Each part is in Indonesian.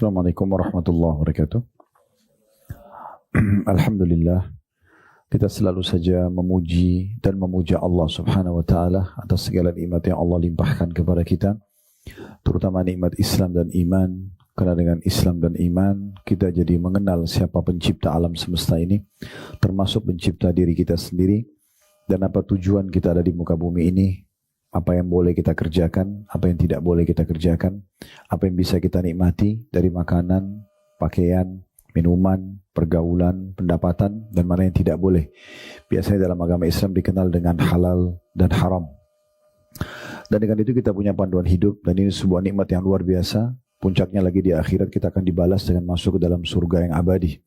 Assalamualaikum warahmatullahi wabarakatuh. Alhamdulillah, kita selalu saja memuji dan memuja Allah Subhanahu wa taala atas segala nikmat yang Allah limpahkan kepada kita, terutama nikmat Islam dan iman. Karena dengan Islam dan iman kita jadi mengenal siapa pencipta alam semesta ini, termasuk pencipta diri kita sendiri, dan apa tujuan kita ada di muka bumi ini, apa yang boleh kita kerjakan, apa yang tidak boleh kita kerjakan, apa yang bisa kita nikmati dari makanan, pakaian, minuman, pergaulan, pendapatan, dan mana yang tidak boleh. Biasanya dalam agama Islam dikenal dengan halal dan haram. Dan dengan itu kita punya panduan hidup, dan ini sebuah nikmat yang luar biasa. Puncaknya lagi di akhirat kita akan dibalas dengan masuk ke dalam surga yang abadi.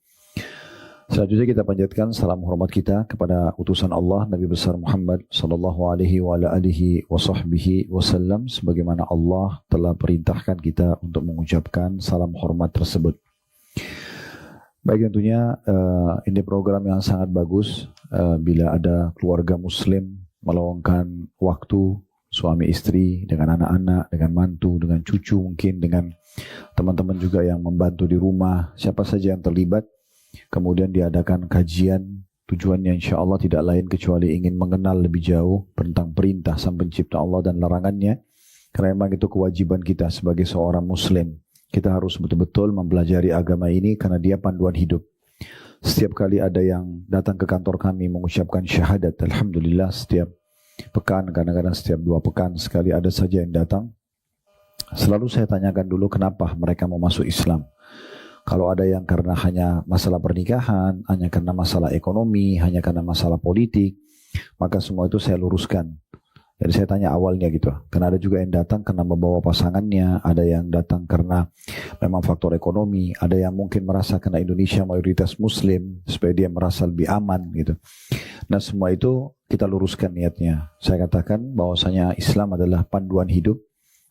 Selanjutnya kita panjatkan salam hormat kita kepada utusan Allah Nabi besar Muhammad sallallahu alaihi wa alihi wasallam, sebagaimana Allah telah perintahkan kita untuk mengucapkan salam hormat tersebut. Baik, tentunya ini program yang sangat bagus bila ada keluarga muslim meluangkan waktu, suami istri dengan anak-anak, dengan mantu, dengan cucu, mungkin dengan teman-teman juga yang membantu di rumah, siapa saja yang terlibat. Kemudian diadakan kajian, tujuannya insya Allah tidak lain kecuali ingin mengenal lebih jauh tentang perintah Sang Pencipta Allah dan larangannya. Karena memang itu kewajiban kita sebagai seorang muslim. Kita harus betul-betul mempelajari agama ini karena dia panduan hidup. Setiap kali ada yang datang ke kantor kami mengucapkan syahadat, alhamdulillah setiap pekan, kadang-kadang setiap 2 pekan sekali ada saja yang datang. Selalu saya tanyakan dulu kenapa mereka mau masuk Islam. Kalau ada yang karena hanya masalah pernikahan, hanya karena masalah ekonomi, hanya karena masalah politik, maka semua itu saya luruskan. Jadi saya tanya awalnya gitu. Karena ada juga yang datang karena membawa pasangannya, ada yang datang karena memang faktor ekonomi, ada yang mungkin merasa karena Indonesia mayoritas muslim, supaya dia merasa lebih aman gitu. Nah semua itu kita luruskan niatnya. Saya katakan bahwasanya Islam adalah panduan hidup,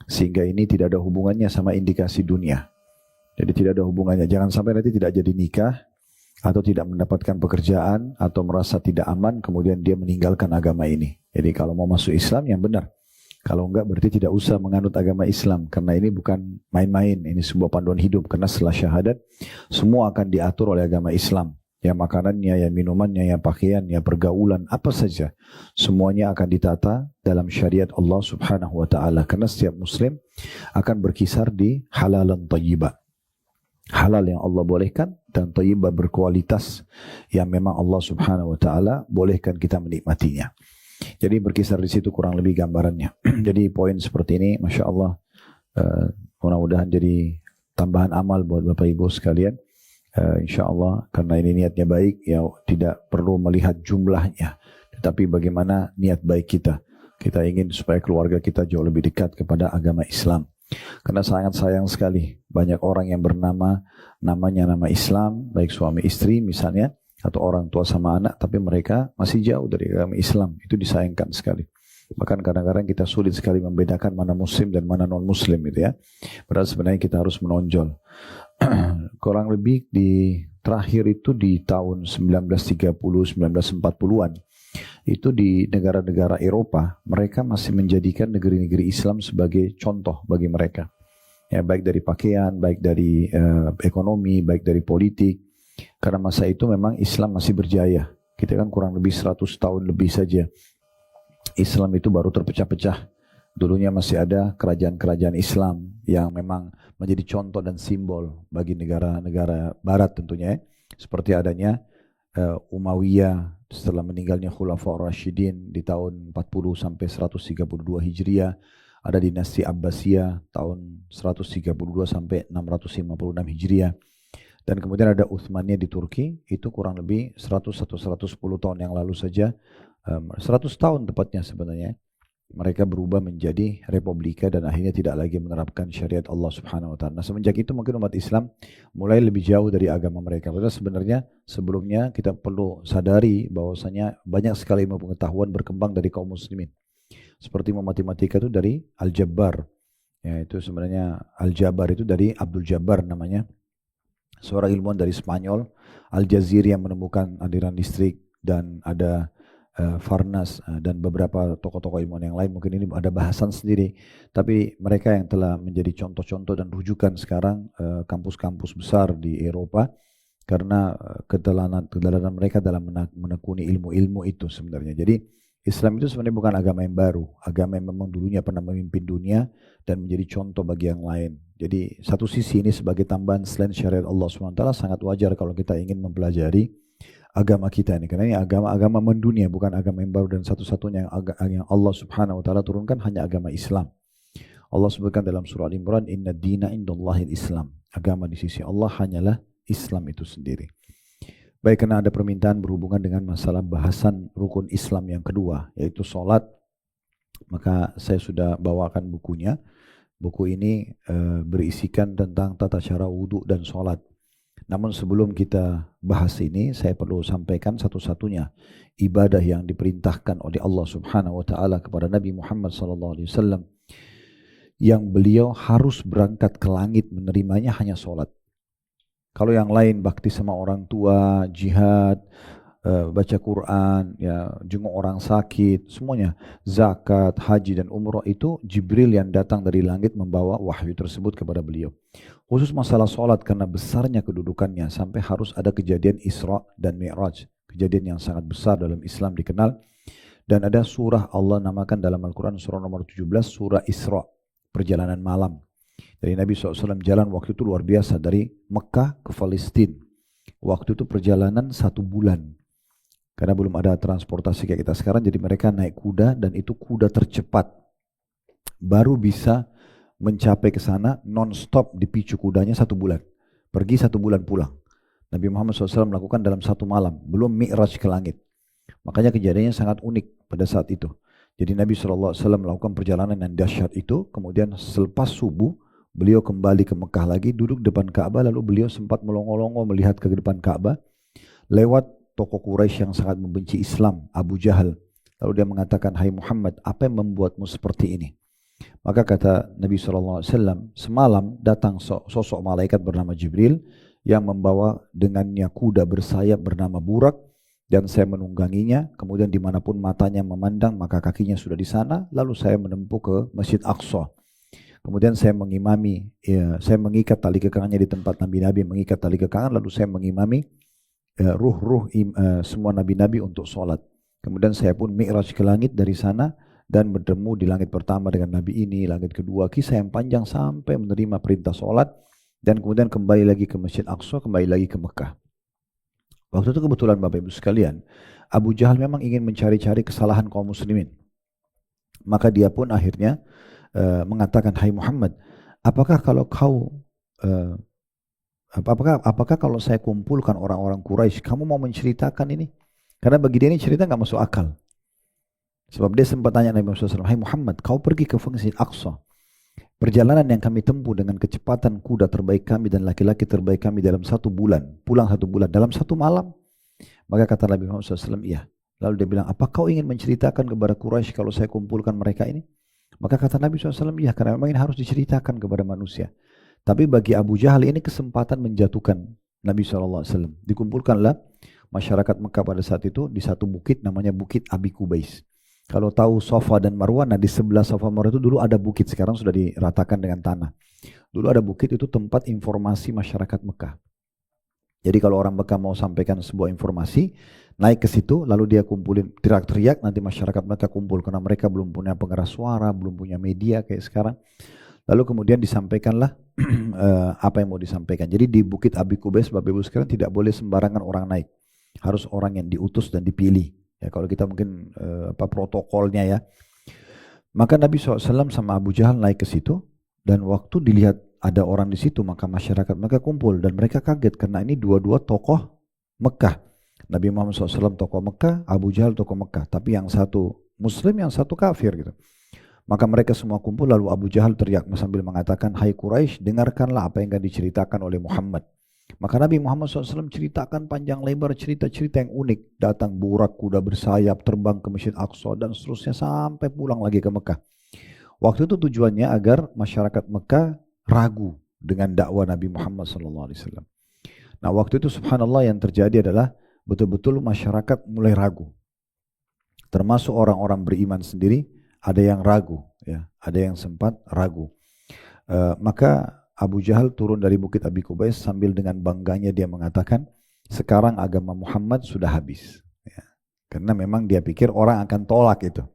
sehingga ini tidak ada hubungannya sama indikasi dunia. Jadi tidak ada hubungannya. Jangan sampai nanti tidak jadi nikah, atau tidak mendapatkan pekerjaan, atau merasa tidak aman, kemudian dia meninggalkan agama ini. Jadi kalau mau masuk Islam yang benar. Kalau enggak berarti tidak usah menganut agama Islam. Karena ini bukan main-main, ini sebuah panduan hidup. Karena setelah syahadat, semua akan diatur oleh agama Islam. Ya makanannya, ya minumannya, ya pakaian, ya pergaulan, apa saja. Semuanya akan ditata dalam syariat Allah Subhanahu wa ta'ala. Karena setiap muslim akan berkisar di halalan thayyibah. Halal yang Allah bolehkan dan thayyibah berkualitas yang memang Allah Subhanahu wa taala bolehkan kita menikmatinya. Jadi berkisar di situ kurang lebih gambarannya. Jadi poin seperti ini Masya Allah mudah-mudahan jadi tambahan amal buat Bapak Ibu sekalian. Insya Allah karena ini niatnya baik, ya tidak perlu melihat jumlahnya, tetapi bagaimana niat baik kita. Kita ingin supaya keluarga kita jauh lebih dekat kepada agama Islam. Karena sangat sayang sekali banyak orang yang namanya nama Islam, baik suami istri misalnya, atau orang tua sama anak, tapi mereka masih jauh dari agama Islam. Itu disayangkan sekali. Bahkan kadang-kadang kita sulit sekali membedakan mana muslim dan mana non muslim gitu ya. Padahal sebenarnya kita harus menonjol. Kurang lebih di terakhir itu di tahun 1930, 1940-an. Itu di negara-negara Eropa, mereka masih menjadikan negeri-negeri Islam sebagai contoh bagi mereka. Ya, baik dari pakaian, baik dari ekonomi, baik dari politik. Karena masa itu memang Islam masih berjaya. Kita kan kurang lebih 100 tahun lebih saja. Islam itu baru terpecah-pecah. Dulunya masih ada kerajaan-kerajaan Islam yang memang menjadi contoh dan simbol bagi negara-negara barat tentunya. Seperti adanya Umayyah setelah meninggalnya Khulafaur Rasyidin di tahun 40 sampai 132 Hijriah, ada dinasti Abbasiyah tahun 132 sampai 656 Hijriah, dan kemudian ada Utsmaniyah di Turki, itu kurang lebih 100 atau 110 tahun yang lalu saja, 100 tahun tepatnya sebenarnya. Mereka berubah menjadi republika dan akhirnya tidak lagi menerapkan syariat Allah Subhanahu wa taala. Nah, semenjak itu mungkin umat Islam mulai lebih jauh dari agama mereka. Padahal sebenarnya sebelumnya kita perlu sadari bahwasanya banyak sekali ilmu pengetahuan berkembang dari kaum muslimin. Seperti matematika itu dari Al-Jabbar. Ya, itu sebenarnya Al-Jabbar itu dari Abdul Jabbar namanya. Seorang ilmuwan dari Spanyol, Al-Jaziri yang menemukan aliran listrik, dan ada Farnas dan beberapa tokoh-tokoh ilmuwan yang lain, mungkin ini ada bahasan sendiri, tapi mereka yang telah menjadi contoh-contoh dan rujukan sekarang kampus-kampus besar di Eropa karena kedalaman mereka dalam menekuni ilmu-ilmu itu sebenarnya. Jadi Islam itu sebenarnya bukan agama yang baru, agama yang memang dulunya pernah memimpin dunia dan menjadi contoh bagi yang lain. Jadi satu sisi ini sebagai tambahan selain syariat Allah SWT, sangat wajar kalau kita ingin mempelajari agama kita ini, karena ini agama mendunia, bukan agama yang baru, dan satu-satunya yang Allah Subhanahu wa taala turunkan hanya agama Islam. Allah sebutkan dalam surah Al-Imran, inna dina indallahil Islam. Agama di sisi Allah hanyalah Islam itu sendiri. Baik, karena ada permintaan berhubungan dengan masalah bahasan rukun Islam yang kedua, yaitu sholat, maka saya sudah bawakan bukunya. Buku ini berisikan tentang tata cara wudhu dan sholat. Namun sebelum kita bahas ini, saya perlu sampaikan satu-satunya ibadah yang diperintahkan oleh Allah Subhanahu wa taala kepada Nabi Muhammad SAW yang beliau harus berangkat ke langit menerimanya hanya sholat. Kalau yang lain bakti sama orang tua, jihad, baca Quran, ya, jenguk orang sakit, semuanya, zakat, haji dan umroh, itu Jibril yang datang dari langit membawa wahyu tersebut kepada beliau. Khusus masalah sholat karena besarnya kedudukannya sampai harus ada kejadian Isra dan Mi'raj, kejadian yang sangat besar dalam Islam dikenal, dan ada surah Allah namakan dalam Al-Quran surah nomor 17, surah Isra, perjalanan malam. Dari Nabi SAW jalan waktu itu luar biasa dari Mekah ke Palestina. Waktu itu perjalanan 1 bulan. Karena belum ada transportasi kayak kita sekarang, jadi mereka naik kuda, dan itu kuda tercepat. Baru bisa mencapai ke sana non-stop dipicu kudanya 1 bulan. Pergi 1 bulan pulang. Nabi Muhammad SAW melakukan dalam 1 malam, belum mi'raj ke langit. Makanya kejadiannya sangat unik pada saat itu. Jadi Nabi SAW melakukan perjalanan yang dahsyat itu, kemudian selepas subuh, beliau kembali ke Mekah lagi, duduk depan Ka'bah, lalu beliau sempat melongo-longo melihat ke depan Ka'bah, lewat tokoh Quraisy yang sangat membenci Islam, Abu Jahal. Lalu dia mengatakan, hai Muhammad, apa yang membuatmu seperti ini? Maka kata Nabi SAW, semalam datang sosok malaikat bernama Jibril yang membawa dengannya kuda bersayap bernama Burak, dan saya menungganginya, kemudian dimanapun matanya memandang maka kakinya sudah di sana, lalu saya menempuh ke Masjid Aqsa. Kemudian saya mengimami, saya mengikat tali kekangannya di tempat Nabi-Nabi mengikat tali kekangan, lalu saya mengimami ruh-ruh semua nabi-nabi untuk sholat. Kemudian saya pun mi'raj ke langit dari sana dan bertemu di langit pertama dengan nabi ini, langit kedua, kisah yang panjang sampai menerima perintah sholat, dan kemudian kembali lagi ke Masjid Aqsa, kembali lagi ke Mekah. Waktu itu kebetulan Bapak Ibu sekalian, Abu Jahal memang ingin mencari-cari kesalahan kaum muslimin. Maka dia pun akhirnya mengatakan, hai Muhammad, apakah kalau apakah kalau saya kumpulkan orang-orang Quraisy, kamu mau menceritakan ini? Karena bagi dia ini cerita nggak masuk akal. Sebab dia sempat tanya Nabi Muhammad SAW, hai Muhammad, kau pergi ke Masjid Aqsa. Perjalanan yang kami tempuh dengan kecepatan kuda terbaik kami dan laki-laki terbaik kami dalam 1 bulan, pulang 1 bulan, dalam 1 malam. Maka kata Nabi Muhammad SAW, iya. Lalu dia bilang, apa kau ingin menceritakan kepada Quraisy kalau saya kumpulkan mereka ini? Maka kata Nabi SAW, iya, karena memang ini harus diceritakan kepada manusia. Tapi bagi Abu Jahal ini kesempatan menjatuhkan Nabi SAW. Dikumpulkanlah masyarakat Mekah pada saat itu di satu bukit namanya Bukit Abi Kubais. Kalau tahu Safa dan Marwah, nah di sebelah Safa Marwah itu dulu ada bukit, sekarang sudah diratakan dengan tanah. Dulu ada bukit, itu tempat informasi masyarakat Mekah. Jadi kalau orang Mekah mau sampaikan sebuah informasi, naik ke situ, lalu dia kumpulin, teriak-teriak, nanti masyarakat Mekah kumpul, karena mereka belum punya pengeras suara, belum punya media kayak sekarang. Lalu kemudian disampaikanlah apa yang mau disampaikan. Jadi di Bukit Abi Kubais, Bapak Ibu sekalian, tidak boleh sembarangan orang naik. Harus orang yang diutus dan dipilih. Ya, kalau kita mungkin protokolnya ya. Maka Nabi SAW sama Abu Jahal naik ke situ, dan waktu dilihat ada orang di situ, maka masyarakat Mekah kumpul, dan mereka kaget karena ini dua-dua tokoh Mekah. Nabi Muhammad SAW tokoh Mekah, Abu Jahal tokoh Mekah, tapi yang satu Muslim, yang satu kafir gitu. Maka mereka semua kumpul, lalu Abu Jahal teriak sambil mengatakan, hai Quraisy, dengarkanlah apa yang akan diceritakan oleh Muhammad. Maka Nabi Muhammad SAW ceritakan panjang lebar cerita-cerita yang unik. Datang Burak, kuda bersayap, terbang ke Masjid Aqsa, dan seterusnya sampai pulang lagi ke Mekah. Waktu itu tujuannya agar masyarakat Mekah ragu dengan dakwah Nabi Muhammad SAW. Nah waktu itu subhanallah yang terjadi adalah betul-betul masyarakat mulai ragu. Termasuk orang-orang beriman sendiri, ada yang ragu, ya, ada yang sempat ragu. Maka Abu Jahal turun dari Bukit Abi Qubais sambil dengan bangganya dia mengatakan, sekarang agama Muhammad sudah habis. Ya. Karena memang dia pikir orang akan tolak itu.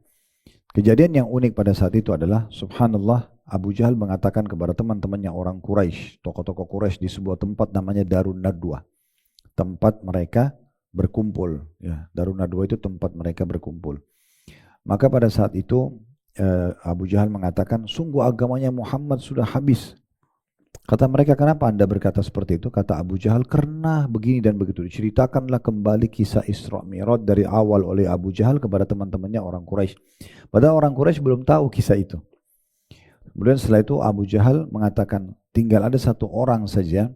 Kejadian yang unik pada saat itu adalah, subhanallah, Abu Jahal mengatakan kepada teman-temannya orang Quraisy, tokoh-tokoh Quraisy di sebuah tempat namanya Darun Nadwa, tempat mereka berkumpul. Ya, Darun Nadwa itu tempat mereka berkumpul. Maka pada saat itu Abu Jahal mengatakan, sungguh agamanya Muhammad sudah habis. Kata mereka, kenapa anda berkata seperti itu? Kata Abu Jahal, karena begini dan begitu. Diceritakanlah kembali kisah Isra Mi'raj dari awal oleh Abu Jahal kepada teman-temannya orang Quraisy. Padahal orang Quraisy belum tahu kisah itu. Kemudian setelah itu Abu Jahal mengatakan, tinggal ada satu orang saja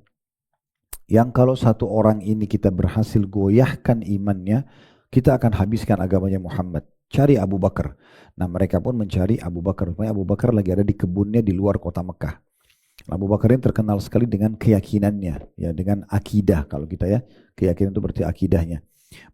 yang kalau satu orang ini kita berhasil goyahkan imannya, kita akan habiskan agamanya Muhammad. Cari Abu Bakar. Nah mereka pun mencari Abu Bakar. Abu Bakar lagi ada di kebunnya di luar kota Mekah. Abu Bakar ini terkenal sekali dengan keyakinannya, ya, dengan akidah. Kalau kita ya, keyakinan itu berarti akidahnya.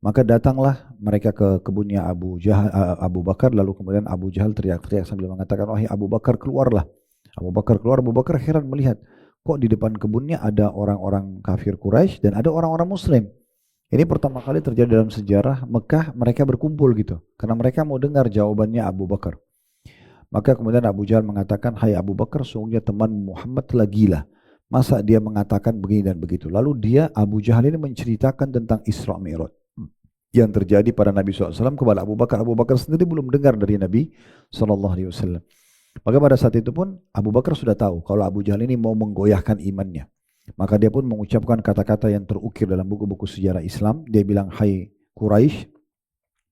Maka datanglah mereka ke kebunnya Abu Bakar, lalu kemudian Abu Jahal teriak-teriak sambil mengatakan, wahai Abu Bakar, keluarlah. Abu Bakar keluar. Abu Bakar heran melihat, kok di depan kebunnya ada orang-orang kafir Quraisy dan ada orang-orang Muslim. Ini pertama kali terjadi dalam sejarah Mekah, mereka berkumpul gitu, karena mereka mau dengar jawabannya Abu Bakar. Maka kemudian Abu Jahal mengatakan, hai Abu Bakar, sungguhnya teman Muhammad telah gila. Masa dia mengatakan begini dan begitu. Lalu dia, Abu Jahal ini menceritakan tentang Isra Mi'raj yang terjadi pada Nabi SAW kepada Abu Bakar. Abu Bakar sendiri belum dengar dari Nabi SAW. Maka pada saat itu pun Abu Bakar sudah tahu kalau Abu Jahal ini mau menggoyahkan imannya. Maka dia pun mengucapkan kata-kata yang terukir dalam buku-buku sejarah Islam. Dia bilang, hai Quraisy,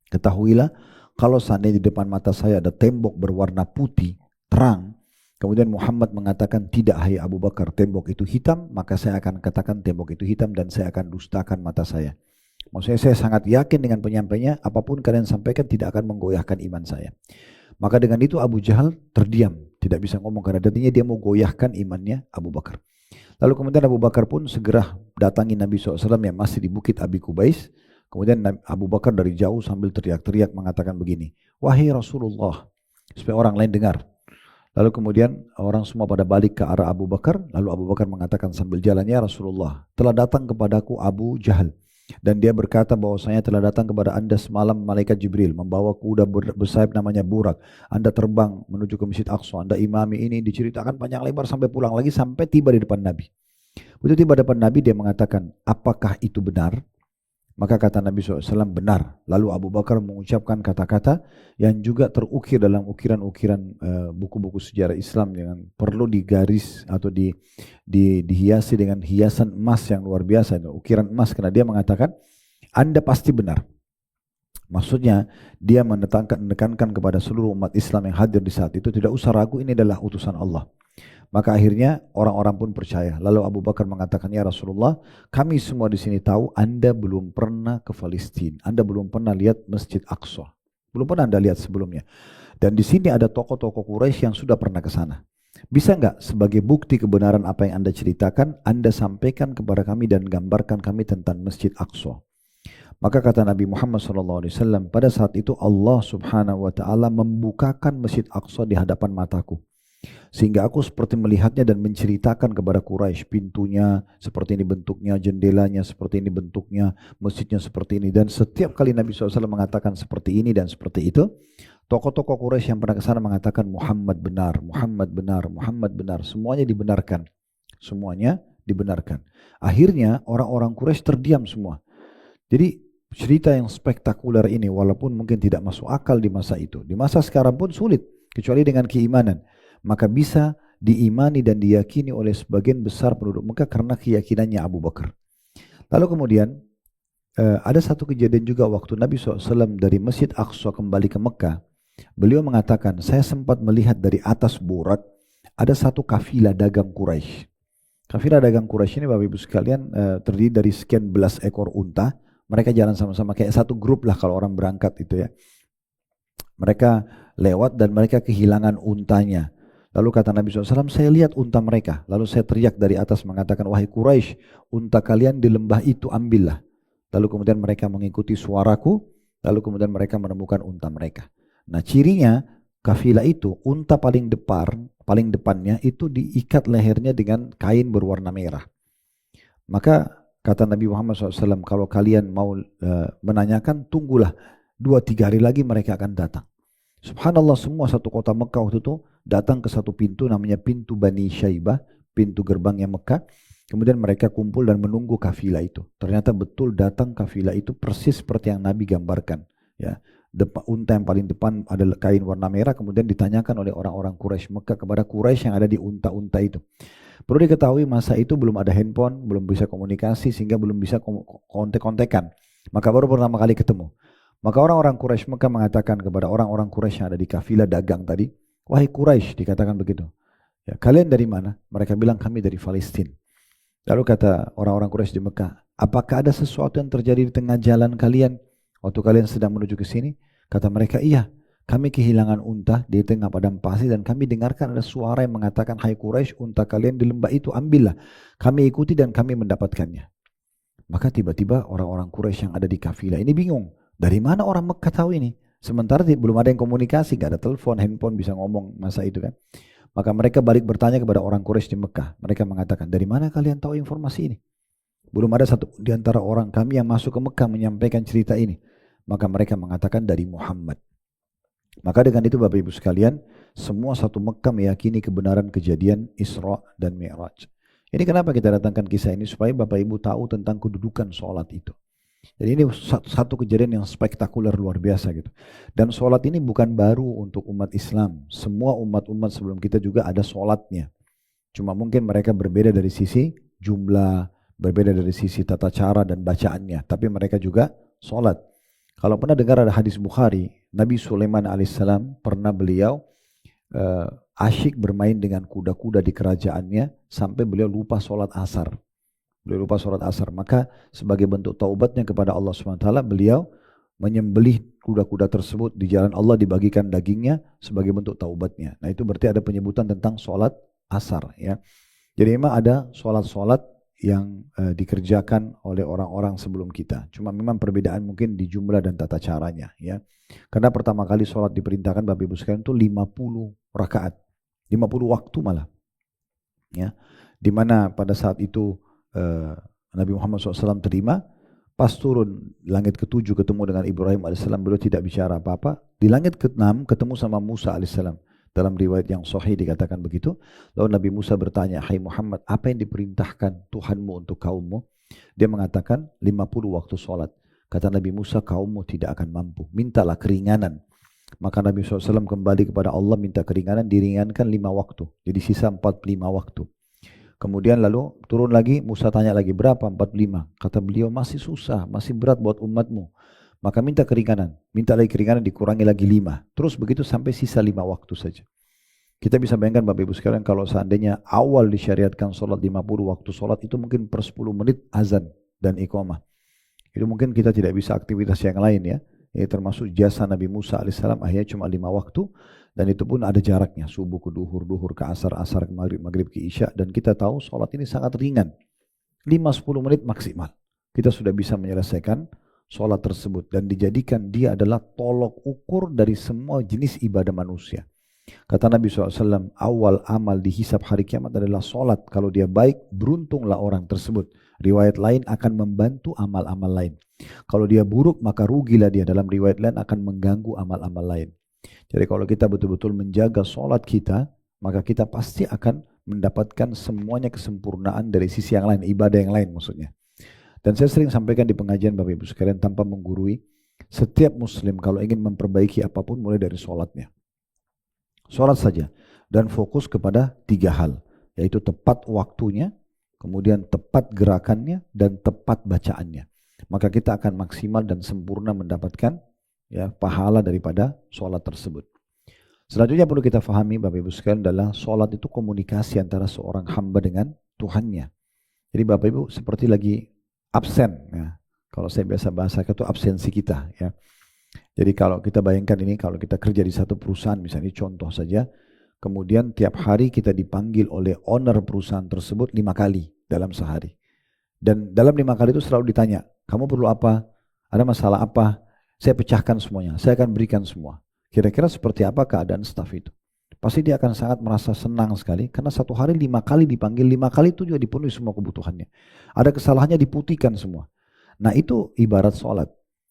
ketahuilah, kalau seandainya di depan mata saya ada tembok berwarna putih, terang, kemudian Muhammad mengatakan, tidak hai Abu Bakar, tembok itu hitam, maka saya akan katakan tembok itu hitam dan saya akan dustakan mata saya. Maksudnya saya sangat yakin dengan penyampainya, apapun kalian sampaikan tidak akan menggoyahkan iman saya. Maka dengan itu Abu Jahal terdiam, tidak bisa ngomong karena artinya dia mau goyahkan imannya Abu Bakar. Lalu kemudian Abu Bakar pun segera datangi Nabi SAW yang masih di Bukit Abi Qubais. Kemudian Abu Bakar dari jauh sambil teriak-teriak mengatakan begini, wahai Rasulullah, supaya orang lain dengar. Lalu kemudian orang semua pada balik ke arah Abu Bakar. Lalu Abu Bakar mengatakan sambil jalannya, Rasulullah, telah datang kepadaku Abu Jahal. Dan dia berkata bahwasanya telah datang kepada anda semalam malaikat Jibril membawa kuda bersayap namanya Burak. Anda terbang menuju ke Masjid Aqsa. Anda imami ini, diceritakan panjang lebar sampai pulang lagi sampai tiba di depan Nabi. Begitu tiba di depan Nabi dia mengatakan, apakah itu benar? Maka kata Nabi SAW, benar. Lalu Abu Bakar mengucapkan kata-kata yang juga terukir dalam ukiran-ukiran buku-buku sejarah Islam yang perlu digaris atau dihiasi dengan hiasan emas yang luar biasa. Ukiran emas, karena dia mengatakan, anda pasti benar. Maksudnya dia menekankan kepada seluruh umat Islam yang hadir di saat itu, tidak usah ragu, ini adalah utusan Allah. Maka akhirnya orang-orang pun percaya. Lalu Abu Bakar mengatakan, ya Rasulullah, kami semua di sini tahu Anda belum pernah ke Palestina, Anda belum pernah lihat Masjid Aqsa, belum pernah Anda lihat sebelumnya. Dan di sini ada tokoh-tokoh Quraisy yang sudah pernah ke sana. Bisa nggak sebagai bukti kebenaran apa yang Anda ceritakan, Anda sampaikan kepada kami dan gambarkan kami tentang Masjid Aqsa? Maka kata Nabi Muhammad SAW, pada saat itu Allah Subhanahu Wa Taala membukakan Masjid Aqsa di hadapan mataku. Sehingga aku seperti melihatnya dan menceritakan kepada Quraisy, pintunya seperti ini bentuknya, jendelanya seperti ini bentuknya, masjidnya seperti ini. Dan setiap kali Nabi SAW mengatakan seperti ini dan seperti itu, tokoh-tokoh Quraisy yang pernah ke sana mengatakan Muhammad benar, Muhammad benar, Muhammad benar. Semuanya dibenarkan. Semuanya dibenarkan. Akhirnya orang-orang Quraisy terdiam semua. Jadi cerita yang spektakuler ini walaupun mungkin tidak masuk akal di masa itu, di masa sekarang pun sulit, kecuali dengan keimanan. Maka bisa diimani dan diyakini oleh sebagian besar penduduk Mekah karena keyakinannya Abu Bakar. Lalu kemudian ada satu kejadian juga waktu Nabi SAW dari Masjid Aqsa kembali ke Mekah. Beliau mengatakan, saya sempat melihat dari atas Burak ada satu kafilah dagang Quraisy. Kafilah dagang Quraisy ini Bapak Ibu sekalian terdiri dari sekian belas ekor unta. Mereka jalan sama-sama kayak satu grup lah kalau orang berangkat itu ya. Mereka lewat dan mereka kehilangan untanya. Lalu kata Nabi SAW, saya lihat unta mereka. Lalu saya teriak dari atas mengatakan, wahai Quraisy, unta kalian di lembah itu ambillah. Lalu kemudian mereka mengikuti suaraku. Lalu kemudian mereka menemukan unta mereka. Nah cirinya kafilah itu unta paling depannya itu diikat lehernya dengan kain berwarna merah. Maka kata Nabi Muhammad SAW, kalau kalian mau menanyakan, tunggulah 2-3 hari lagi mereka akan datang. Subhanallah, semua satu kota Mekah waktu itu datang ke satu pintu namanya pintu Bani Syaibah, pintu gerbangnya Mekah. Kemudian mereka kumpul dan menunggu kafilah itu. Ternyata betul datang kafilah itu persis seperti yang Nabi gambarkan. Ya, unta yang paling depan ada kain warna merah, kemudian ditanyakan oleh orang-orang Quraisy Mekah kepada Quraisy yang ada di unta-unta itu. Perlu diketahui masa itu belum ada handphone, belum bisa komunikasi, sehingga belum bisa kontek-kontekan. Maka baru pertama kali ketemu. Maka orang-orang Quraisy Mekah mengatakan kepada orang-orang Quraisy yang ada di kafilah dagang tadi, wahai Quraisy, dikatakan begitu. Ya, kalian dari mana? Mereka bilang kami dari Palestina. Lalu kata orang-orang Quraisy di Mekah, apakah ada sesuatu yang terjadi di tengah jalan kalian waktu kalian sedang menuju ke sini? Kata mereka, iya. Kami kehilangan unta di tengah padang pasir dan kami dengarkan ada suara yang mengatakan, hai Quraisy, unta kalian di lembah itu, ambillah. Kami ikuti dan kami mendapatkannya. Maka tiba-tiba orang-orang Quraisy yang ada di kafilah ini bingung. Dari mana orang Mekah tahu ini? Sementara belum ada yang komunikasi, gak ada telepon, handphone bisa ngomong masa itu kan. Maka mereka balik bertanya kepada orang Quraisy di Mekah. Mereka mengatakan, dari mana kalian tahu informasi ini? Belum ada satu di antara orang kami yang masuk ke Mekah menyampaikan cerita ini. Maka mereka mengatakan dari Muhammad. Maka dengan itu Bapak Ibu sekalian, semua satu Mekah meyakini kebenaran kejadian Isra dan Mi'raj. Ini kenapa kita datangkan kisah ini? Supaya Bapak Ibu tahu tentang kedudukan sholat itu. Jadi ini satu kejadian yang spektakuler luar biasa gitu. Dan sholat ini bukan baru untuk umat Islam. Semua umat-umat sebelum kita juga ada sholatnya. Cuma mungkin mereka berbeda dari sisi jumlah, berbeda dari sisi tata cara dan bacaannya. Tapi mereka juga sholat. Kalau pernah dengar ada hadis Bukhari, Nabi Sulaiman alaihissalam pernah beliau asyik bermain dengan kuda-kuda di kerajaannya sampai beliau lupa sholat asar. Beliau lupa sholat asar. Maka sebagai bentuk taubatnya kepada Allah SWT, beliau menyembelih kuda-kuda tersebut di jalan Allah, dibagikan dagingnya sebagai bentuk taubatnya. Nah itu berarti ada penyebutan tentang sholat asar. Ya. Jadi memang ada sholat-sholat yang dikerjakan oleh orang-orang sebelum kita. Cuma memang perbedaan mungkin di jumlah dan tata caranya. Ya. Karena pertama kali sholat diperintahkan Bapak Ibu sekalian itu 50 rakaat. 50 waktu malah. Ya. Dimana pada saat itu Nabi Muhammad SAW terima, pas turun langit ke-7 ketemu dengan Ibrahim AS, beliau tidak bicara apa-apa. Di langit ke-6 ketemu sama Musa AS. Dalam riwayat yang sahih dikatakan begitu. Lalu Nabi Musa bertanya, hai Muhammad, apa yang diperintahkan Tuhanmu untuk kaummu? Dia mengatakan 50 waktu sholat. Kata Nabi Musa, kaummu tidak akan mampu, mintalah keringanan. Maka Nabi SAW kembali kepada Allah minta keringanan, diringankan 5 waktu. Jadi sisa 45 waktu. Kemudian lalu turun lagi, Musa tanya lagi, berapa? 45. Kata beliau, masih susah, masih berat buat umatmu. Maka minta keringanan. Minta lagi keringanan, dikurangi lagi 5. Terus begitu sampai sisa 5 waktu saja. Kita bisa bayangkan Bapak Ibu sekalian, kalau seandainya awal disyariatkan sholat 50 waktu sholat, itu mungkin per 10 menit azan dan iqamah. Itu mungkin kita tidak bisa aktivitas yang lain ya. Ini termasuk jasa Nabi Musa alaihissalam, akhirnya cuma 5 waktu. Dan itu pun ada jaraknya, subuh ke duhur, duhur ke asar, asar ke maghrib, maghrib ke isya. Dan kita tahu sholat ini sangat ringan. 5-10 menit maksimal. Kita sudah bisa menyelesaikan sholat tersebut. Dan dijadikan dia adalah tolok ukur dari semua jenis ibadah manusia. Kata Nabi SAW, awal amal dihisab hari kiamat adalah sholat. Kalau dia baik, beruntunglah orang tersebut. Riwayat lain akan membantu amal-amal lain. Kalau dia buruk, maka rugilah dia. Dalam riwayat lain akan mengganggu amal-amal lain. Jadi kalau kita betul-betul menjaga sholat kita, maka kita pasti akan mendapatkan semuanya kesempurnaan dari sisi yang lain, ibadah yang lain maksudnya. Dan saya sering sampaikan di pengajian Bapak Ibu sekalian tanpa menggurui, setiap muslim kalau ingin memperbaiki apapun mulai dari sholatnya. Sholat saja dan fokus kepada 3 hal, yaitu tepat waktunya, kemudian tepat gerakannya, dan tepat bacaannya. Maka kita akan maksimal dan sempurna mendapatkan ya pahala daripada sholat tersebut. Selanjutnya perlu kita fahami Bapak Ibu sekalian adalah sholat itu komunikasi antara seorang hamba dengan Tuhannya. Jadi Bapak Ibu seperti lagi absen ya. Kalau saya biasa bahasakan itu absensi kita ya. Jadi kalau kita bayangkan ini, kalau kita kerja di satu perusahaan misalnya, contoh saja, kemudian tiap hari kita dipanggil oleh owner perusahaan tersebut 5 kali dalam sehari. Dan dalam 5 kali itu selalu ditanya, kamu perlu apa? Ada masalah apa? Saya pecahkan semuanya, saya akan berikan semua. Kira-kira seperti apa keadaan staf itu? Pasti dia akan sangat merasa senang sekali, karena satu hari 5 kali dipanggil, 5 kali itu juga dipenuhi semua kebutuhannya. Ada kesalahannya diputihkan semua. Nah itu ibarat sholat,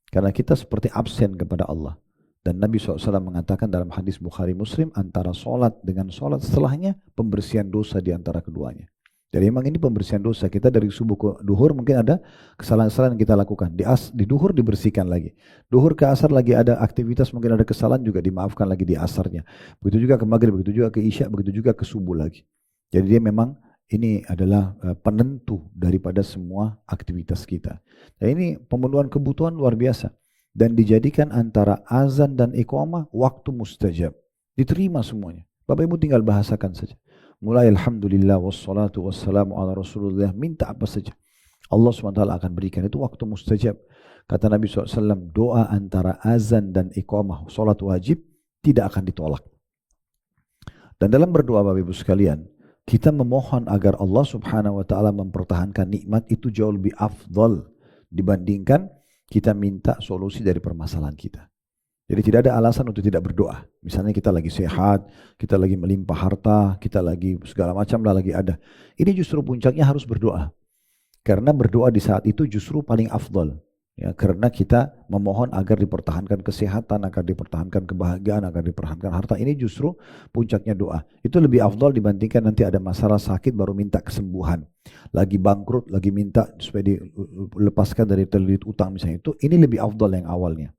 karena kita seperti absen kepada Allah. Dan Nabi SAW mengatakan dalam hadis Bukhari Muslim, antara sholat dengan sholat setelahnya, pembersihan dosa di antara keduanya. Jadi memang ini pembersihan dosa. Kita dari subuh ke duhur mungkin ada kesalahan-kesalahan yang kita lakukan. Di duhur dibersihkan lagi. Duhur ke asar lagi ada aktivitas, mungkin ada kesalahan juga dimaafkan lagi di asarnya. Begitu juga ke maghrib, begitu juga ke isya, begitu juga ke subuh lagi. Jadi dia memang ini adalah penentu daripada semua aktivitas kita. Dan ini pemenuhan kebutuhan luar biasa. Dan dijadikan antara azan dan iqamah waktu mustajab. Diterima semuanya. Bapak Ibu tinggal bahasakan saja. Mulai alhamdulillah wassalatu wassalamu ala rasulullah, minta apa saja Allah SWT akan berikan. Itu waktu mustajab. Kata Nabi SAW, doa antara azan dan iqamah salat wajib tidak akan ditolak. Dan dalam berdoa Bapak Ibu sekalian, kita memohon agar Allah Subhanahu wa taala mempertahankan nikmat itu jauh lebih afdal dibandingkan kita minta solusi dari permasalahan kita. Jadi tidak ada alasan untuk tidak berdoa. Misalnya kita lagi sehat, kita lagi melimpah harta, kita lagi segala macam lah lagi ada. Ini justru puncaknya harus berdoa. Karena berdoa di saat itu justru paling afdal. Ya, karena kita memohon agar dipertahankan kesehatan, agar dipertahankan kebahagiaan, agar dipertahankan harta. Ini justru puncaknya doa. Itu lebih afdal dibandingkan nanti ada masalah sakit baru minta kesembuhan. Lagi bangkrut, lagi minta supaya dilepaskan dari terlilit utang misalnya. Ini lebih afdal yang awalnya.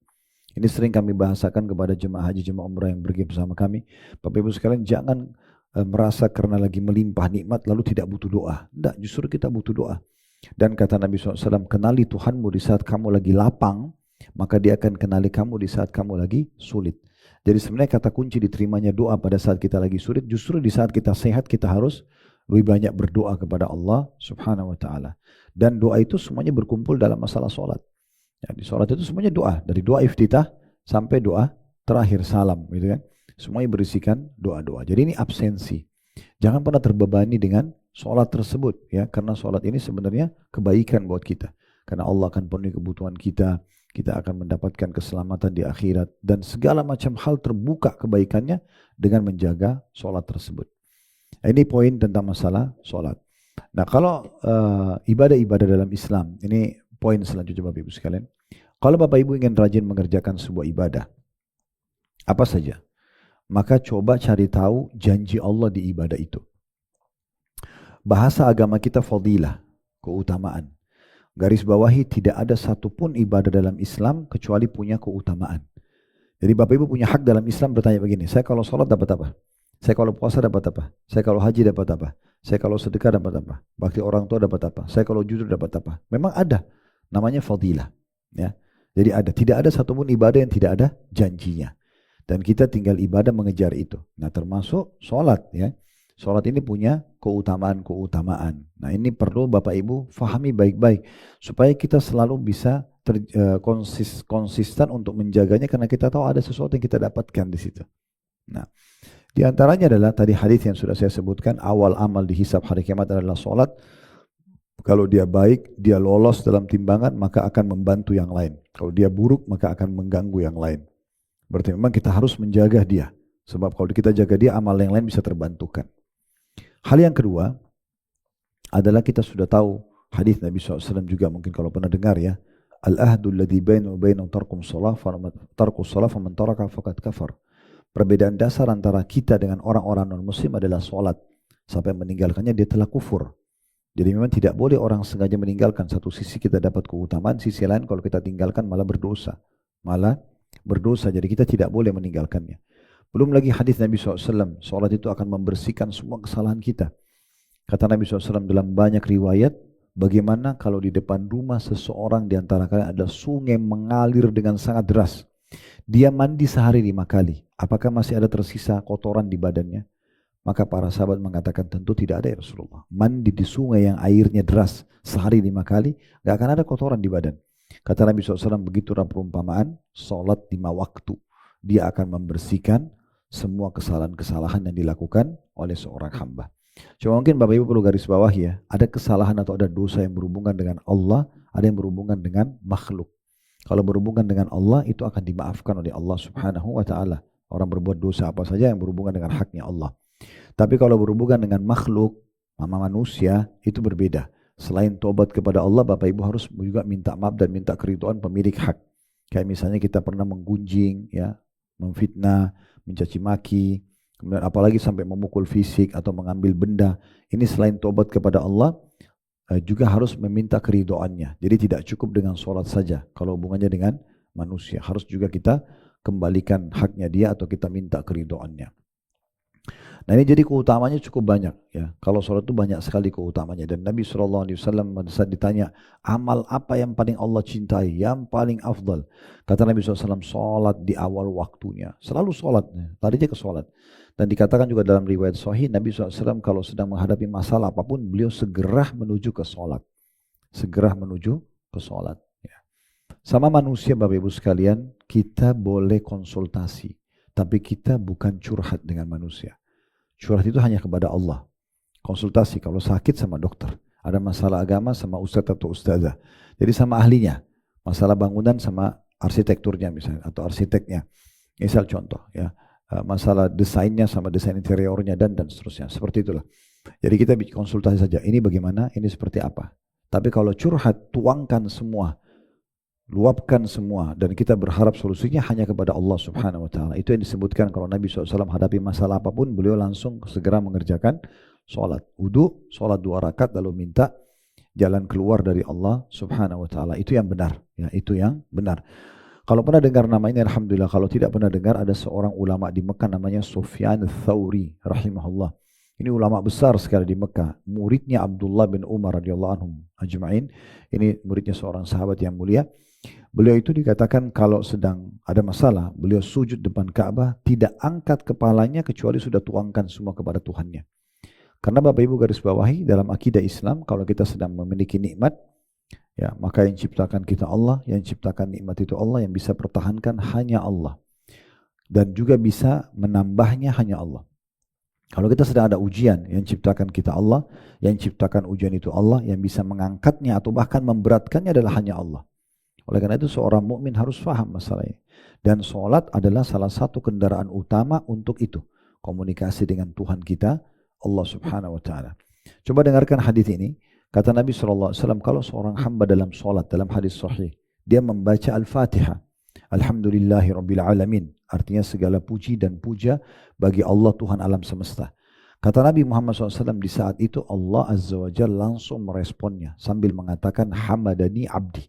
Ini sering kami bahasakan kepada jemaah haji, jemaah umrah yang pergi bersama kami. Bapak Ibu sekalian, jangan merasa karena lagi melimpah nikmat lalu tidak butuh doa. Tidak, justru kita butuh doa. Dan kata Nabi SAW, kenali Tuhanmu di saat kamu lagi lapang, maka dia akan kenali kamu di saat kamu lagi sulit. Jadi sebenarnya kata kunci diterimanya doa pada saat kita lagi sulit, justru di saat kita sehat kita harus lebih banyak berdoa kepada Allah Subhanahu wa taala. Dan doa itu semuanya berkumpul dalam masalah sholat. Ya, di sholat itu semuanya doa, dari doa iftitah sampai doa terakhir salam, gitu kan. Semuanya berisikan doa-doa. Jadi ini absensi. Jangan pernah terbebani dengan sholat tersebut, ya, karena sholat ini sebenarnya kebaikan buat kita. Karena Allah akan penuhi kebutuhan kita, kita akan mendapatkan keselamatan di akhirat, dan segala macam hal terbuka kebaikannya dengan menjaga sholat tersebut. Ini poin tentang masalah sholat. Nah, kalau ibadah-ibadah dalam Islam, ini poin selanjutnya Bapak Ibu sekalian. Kalau Bapak Ibu ingin rajin mengerjakan sebuah ibadah, apa saja, maka coba cari tahu janji Allah di ibadah itu. Bahasa agama kita fadilah, keutamaan. Garis bawahi tidak ada satupun ibadah dalam Islam kecuali punya keutamaan. Jadi Bapak Ibu punya hak dalam Islam bertanya begini, saya kalau sholat dapat apa? Saya kalau puasa dapat apa? Saya kalau haji dapat apa? Saya kalau sedekah dapat apa? Bakti orang tua dapat apa? Saya kalau jujur dapat apa? Memang ada. Namanya fadilah, ya. Jadi tidak ada satupun ibadah yang tidak ada janjinya, dan kita tinggal ibadah mengejar itu. Nah, termasuk sholat, ya. Sholat ini punya keutamaan-keutamaan. Nah, ini perlu Bapak Ibu fahami baik-baik supaya kita selalu bisa konsisten untuk menjaganya, karena kita tahu ada sesuatu yang kita dapatkan di situ. Nah, di antaranya adalah tadi hadis yang sudah saya sebutkan, awal amal dihisab hari kiamat adalah sholat. Kalau dia baik, dia lolos dalam timbangan, maka akan membantu yang lain. Kalau dia buruk, maka akan mengganggu yang lain. Berarti memang kita harus menjaga dia. Sebab kalau kita jaga dia, amal yang lain bisa terbantukan. Hal yang kedua adalah kita sudah tahu hadis Nabi SAW juga, mungkin kalau pernah dengar, ya. Al-ahdu alladhi bainu bainu tarkus salah faman taraka faqad kafar. Perbedaan dasar antara kita dengan orang-orang non-muslim adalah sholat. Sampai meninggalkannya dia telah kufur. Jadi memang tidak boleh orang sengaja meninggalkan. Satu sisi kita dapat keutamaan, sisi lain kalau kita tinggalkan malah berdosa. Jadi kita tidak boleh meninggalkannya. Belum lagi hadis Nabi SAW, sholat itu akan membersihkan semua kesalahan kita. Kata Nabi SAW dalam banyak riwayat, bagaimana kalau di depan rumah seseorang di antara kalian ada sungai mengalir dengan sangat deras. Dia mandi sehari 5 kali. Apakah masih ada tersisa kotoran di badannya? Maka para sahabat mengatakan tentu tidak ada ya Rasulullah. Mandi di sungai yang airnya deras sehari 5 kali, gak akan ada kotoran di badan. Kata Nabi SAW, begitulah perumpamaan sholat 5 waktu. Dia akan membersihkan semua kesalahan-kesalahan yang dilakukan oleh seorang hamba. Cuma mungkin Bapak Ibu perlu garis bawah, ya, ada kesalahan atau ada dosa yang berhubungan dengan Allah, ada yang berhubungan dengan makhluk. Kalau berhubungan dengan Allah itu akan dimaafkan oleh Allah Subhanahu wa taala. Orang berbuat dosa apa saja yang berhubungan dengan haknya Allah. Tapi kalau berhubungan dengan makhluk, manusia, itu berbeda. Selain tobat kepada Allah, Bapak Ibu harus juga minta maaf dan minta keridhaan pemilik hak. Kayak misalnya kita pernah menggunjing, ya, memfitnah, mencaci maki, kemudian apalagi sampai memukul fisik atau mengambil benda. Ini selain tobat kepada Allah, juga harus meminta keridhaannya. Jadi tidak cukup dengan sholat saja. Kalau hubungannya dengan manusia, harus juga kita kembalikan haknya dia atau kita minta keridhaannya. Nah ini jadi keutamanya cukup banyak ya. Kalau sholat itu banyak sekali keutamanya. Dan Nabi SAW pada saat ditanya, amal apa yang paling Allah cintai, yang paling afdal? Kata Nabi SAW, sholat di awal waktunya. Selalu sholat, larinya ke sholat. Dan dikatakan juga dalam riwayat sahih, Nabi SAW kalau sedang menghadapi masalah apapun, beliau segera menuju ke sholat. Segera menuju ke sholat. Ya. Sama manusia Bapak Ibu sekalian, kita boleh konsultasi. Tapi kita bukan curhat dengan manusia. Curhat itu hanya kepada Allah. Konsultasi kalau sakit sama dokter. Ada masalah agama sama ustadz atau ustazah. Jadi sama ahlinya. Masalah bangunan sama arsitekturnya misalnya. Atau arsiteknya. Misal contoh ya. Masalah desainnya sama desain interiornya dan seterusnya. Seperti itulah. Jadi kita konsultasi saja. Ini bagaimana? Ini seperti apa? Tapi kalau curhat, tuangkan semua. Luapkan semua dan kita berharap solusinya hanya kepada Allah Subhanahu wa taala. Itu yang disebutkan kalau Nabi SAW hadapi masalah apapun, beliau langsung segera mengerjakan sholat. Wudu, sholat 2 rakaat lalu minta jalan keluar dari Allah Subhanahu wa taala. Itu yang benar, ya, itu yang benar. Kalau pernah dengar nama ini alhamdulillah, kalau tidak pernah dengar ada seorang ulama di Mekah namanya Sufyan Ats-Tsauri rahimahullah. Ini ulama besar sekali di Mekah, muridnya Abdullah bin Umar radhiyallahu anhum ajma'in. Ini muridnya seorang sahabat yang mulia. Beliau itu dikatakan kalau sedang ada masalah, beliau sujud depan Ka'bah, tidak angkat kepalanya kecuali sudah tuangkan semua kepada Tuhannya. Karena Bapak Ibu garis bawahi dalam akidah Islam, kalau kita sedang memiliki nikmat, ya maka yang ciptakan kita Allah, yang ciptakan nikmat itu Allah, yang bisa pertahankan hanya Allah. Dan juga bisa menambahnya hanya Allah. Kalau kita sedang ada ujian, yang ciptakan kita Allah, yang ciptakan ujian itu Allah, yang bisa mengangkatnya atau bahkan memberatkannya adalah hanya Allah. Oleh karena itu seorang mukmin harus faham masalah ini. Dan sholat adalah salah satu kendaraan utama untuk itu. Komunikasi dengan Tuhan kita, Allah Subhanahu wa ta'ala. Coba dengarkan hadis ini. Kata Nabi SAW, kalau seorang hamba dalam sholat, dalam hadis sahih, dia membaca Al-Fatihah. Alhamdulillahi Rabbil Alamin. Artinya segala puji dan puja bagi Allah Tuhan alam semesta. Kata Nabi Muhammad SAW di saat itu Allah Azza wa Jalla langsung meresponnya sambil mengatakan hamadani abdi.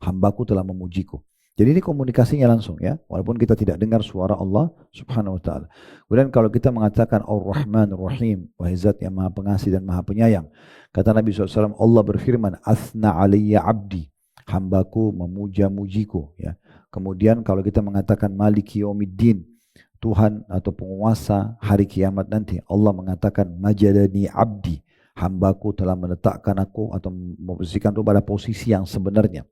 Hambaku telah memujiku. Jadi ini komunikasinya langsung ya, walaupun kita tidak dengar suara Allah Subhanahu wa taala. Kemudian kalau kita mengatakan Ar-Rahman Ar-Rahim, wahai Zat yang Maha Pengasih dan Maha Penyayang. Kata Nabi SAW, Allah berfirman, Athna alayya abdi. Hambaku memuja-mujiku ya. Kemudian kalau kita mengatakan Maliki Yaumiddin, Tuhan atau penguasa hari kiamat nanti, Allah mengatakan Majadani abdi. Hambaku telah meletakkan aku atau memposisikan itu pada posisi yang sebenarnya.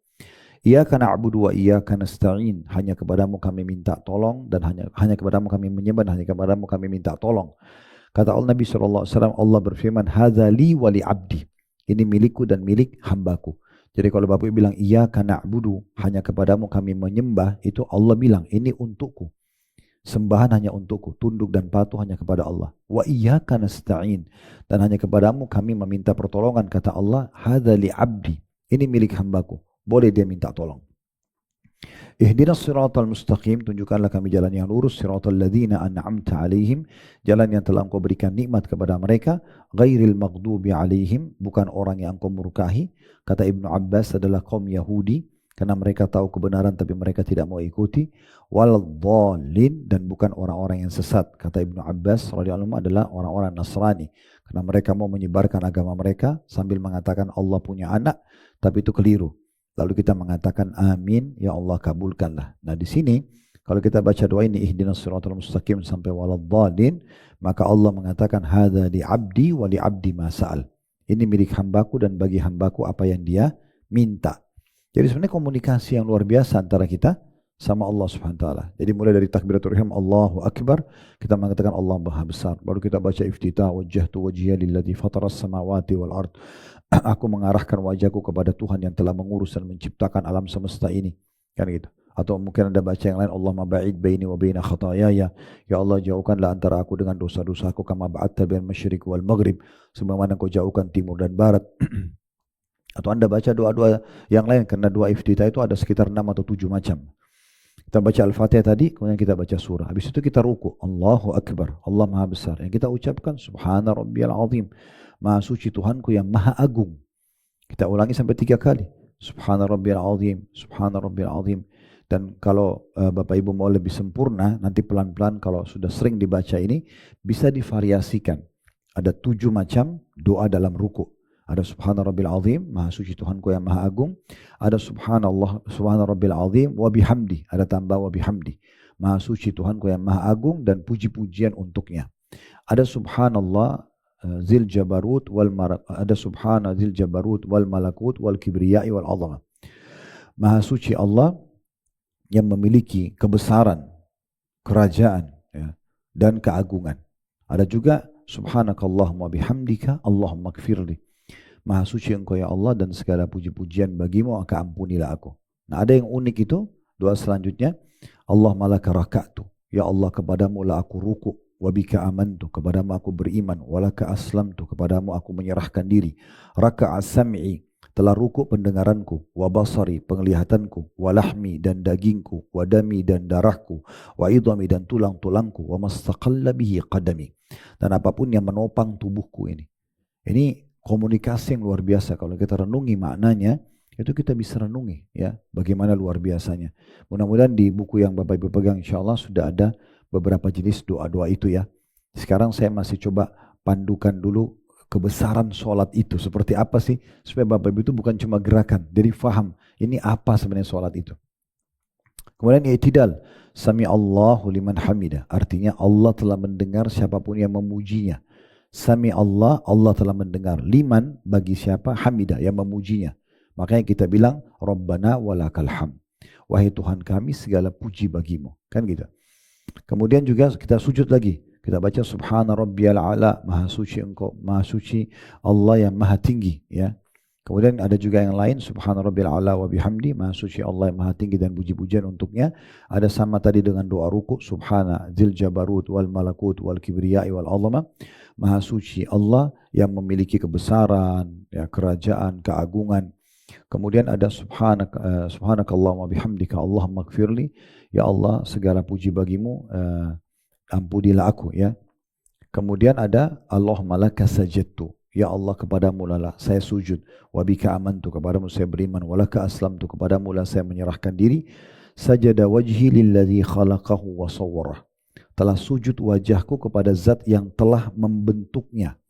Iyyaka na'budu wa iyyaka nasta'in. Hanya kepadamu kami minta tolong dan hanya kepadamu kami menyembah dan hanya kepadamu kami minta tolong. Kata Allah Nabi SAW, Allah berfirman, Hadza li wa li abdi. Ini milikku dan milik hambaku. Jadi kalau Bapak bilang iyyaka na'budu, hanya kepadamu kami menyembah, itu Allah bilang ini untukku. Sembahan hanya untukku, tunduk dan patuh hanya kepada Allah. Wa iyyaka nasta'in. Dan hanya kepadamu kami meminta pertolongan, kata Allah, Hadza li abdi. Ini milik hambaku. Boleh dia minta tolong. Ihdinas siratal mustaqim, tunjukkanlah kami jalan yang lurus, siratal ladzina an'amta alaihim, jalan yang telah Engkau berikan nikmat kepada mereka, ghairil maghdubi alaihim, bukan orang yang Engkau murkahi. Kata Ibnu Abbas adalah kaum Yahudi, karena mereka tahu kebenaran tapi mereka tidak mau ikuti. Waladhdallin, dan bukan orang-orang yang sesat. Kata Ibnu Abbas radhiyallahu anhu adalah orang-orang Nasrani, karena mereka mau menyebarkan agama mereka sambil mengatakan Allah punya anak, tapi itu keliru. Lalu kita mengatakan amin, ya Allah kabulkanlah. Nah di sini kalau kita baca doa ini ihdinas siratal mustaqim sampai waladhdallin, maka Allah mengatakan hadza li abdi wa li abdi ma sa'al. Ini milik hambaku dan bagi hambaku apa yang dia minta. Jadi sebenarnya komunikasi yang luar biasa antara kita sama Allah Subhanahu wa taala. Jadi mulai dari takbiratul ihram Allahu akbar, kita mengatakan Allah Maha Besar. Baru kita baca iftitah wajjahtu wajhiya lilladzi fataras samawati wal ard. Aku mengarahkan wajahku kepada Tuhan yang telah mengurus dan menciptakan alam semesta ini. Kan gitu. Atau mungkin ada baca yang lain, Allahumma ba'id baini wa baina khataayaya. Ya Allah, jauhkanlah antara aku dengan dosa-dosaku kama ba'adta bainal masyriq wal maghrib, sebagaimana kau jauhkan timur dan barat. Atau Anda baca doa-doa yang lain, karena doa iftitah itu ada sekitar 6 atau 7 macam. Kita baca Al-Fatihah tadi, kemudian kita baca surah. Habis itu kita ruku, Allahu Akbar, Allah Maha Besar. Yang kita ucapkan, Subhana Rabbiyal Azim, Maha Suci Tuhanku yang Maha Agung. Kita ulangi sampai 3 kali. Subhana Rabbiyal Azim, Subhana Rabbiyal Azim. Dan kalau Bapak Ibu mau lebih sempurna, nanti pelan-pelan kalau sudah sering dibaca ini, bisa divariasikan. Ada 7 macam doa dalam ruku. Ada Subhana Rabbil Azim, Maha Suci Tuhanku yang Maha Agung. Ada Subhanallah, Subhana Rabbil Azim, wa bihamdi. Ada tambah wa bihamdi. Maha Suci Tuhanku yang Maha Agung dan puji-pujian untuknya. Ada Subhanallah Zil Jabarut wal ada Subhana Zil Jabarut wal Malakut wal Kibriyai wal Azamah. Maha Suci Allah yang memiliki kebesaran, kerajaan, ya, dan keagungan. Ada juga Subhanakallahumma bihamdika Allahumma gfirli. Maha suci engkau ya Allah dan segala puji-pujian bagimu, maka ampunilah aku. Nah, ada yang unik itu, doa selanjutnya, Allahumma laka raka'tu. Ya Allah, kepadamu lah aku ruku, wa bika amantu, kepadamu aku beriman, walaka aslamtu, kepadamu aku menyerahkan diri. Raka'a sam'i, telah ruku pendengaranku, wa basari, penglihatanku, wa lahmi dan dagingku, wa dami dan darahku, wa idhami dan tulang-tulangku, wa mastaqalla bihi qadami. Dan apapun yang menopang tubuhku ini. Ini komunikasi yang luar biasa. Kalau kita renungi maknanya, itu kita bisa renungi ya, bagaimana luar biasanya. Mudah-mudahan di buku yang Bapak Ibu pegang insya Allah sudah ada beberapa jenis doa-doa itu ya. Sekarang saya masih coba pandukan dulu kebesaran sholat itu seperti apa sih, supaya Bapak Ibu itu bukan cuma gerakan, jadi faham ini apa sebenarnya sholat itu. Kemudian i'tidal, sami Allahu liman hamidah, artinya Allah telah mendengar siapapun yang memujinya. Sami Allah, Allah telah mendengar. Liman, bagi siapa? Hamidah, yang memujinya. Makanya kita bilang, Rabbana walakal ham. Wahai Tuhan kami, segala puji bagimu. Kan gitu. Kemudian juga kita sujud lagi. Kita baca Subhana Rabbiyal A'la, Maha Suci engkau, Maha Suci Allah yang Maha Tinggi. Ya. Kemudian ada juga yang lain, Subhana Rabbil A'la wa bihamdi, Maha Suci Allah yang Maha Tinggi dan puji-pujian untuknya. Ada sama tadi dengan doa ruku, Subhana Zil Jabarut wal Malakut wal Kibriyai wal Azamah. Maha Suci Allah yang memiliki kebesaran, ya, kerajaan, keagungan. Kemudian ada Subhanakallahumma bihamdika Allahumma gfirli. Ya Allah, segala puji bagimu, ampunilah aku. Ya. Kemudian ada Allahumma laka sajadtu. Ya Allah, kepadamu lah saya sujud. Wa bika amantu, kepadamu saya beriman. Wa laka aslamtu, kepadamu lah saya menyerahkan diri. Sajada wajhi lilladzi khalaqahu wa sawwarah. Telah sujud wajahku kepada zat yang telah membentuknya,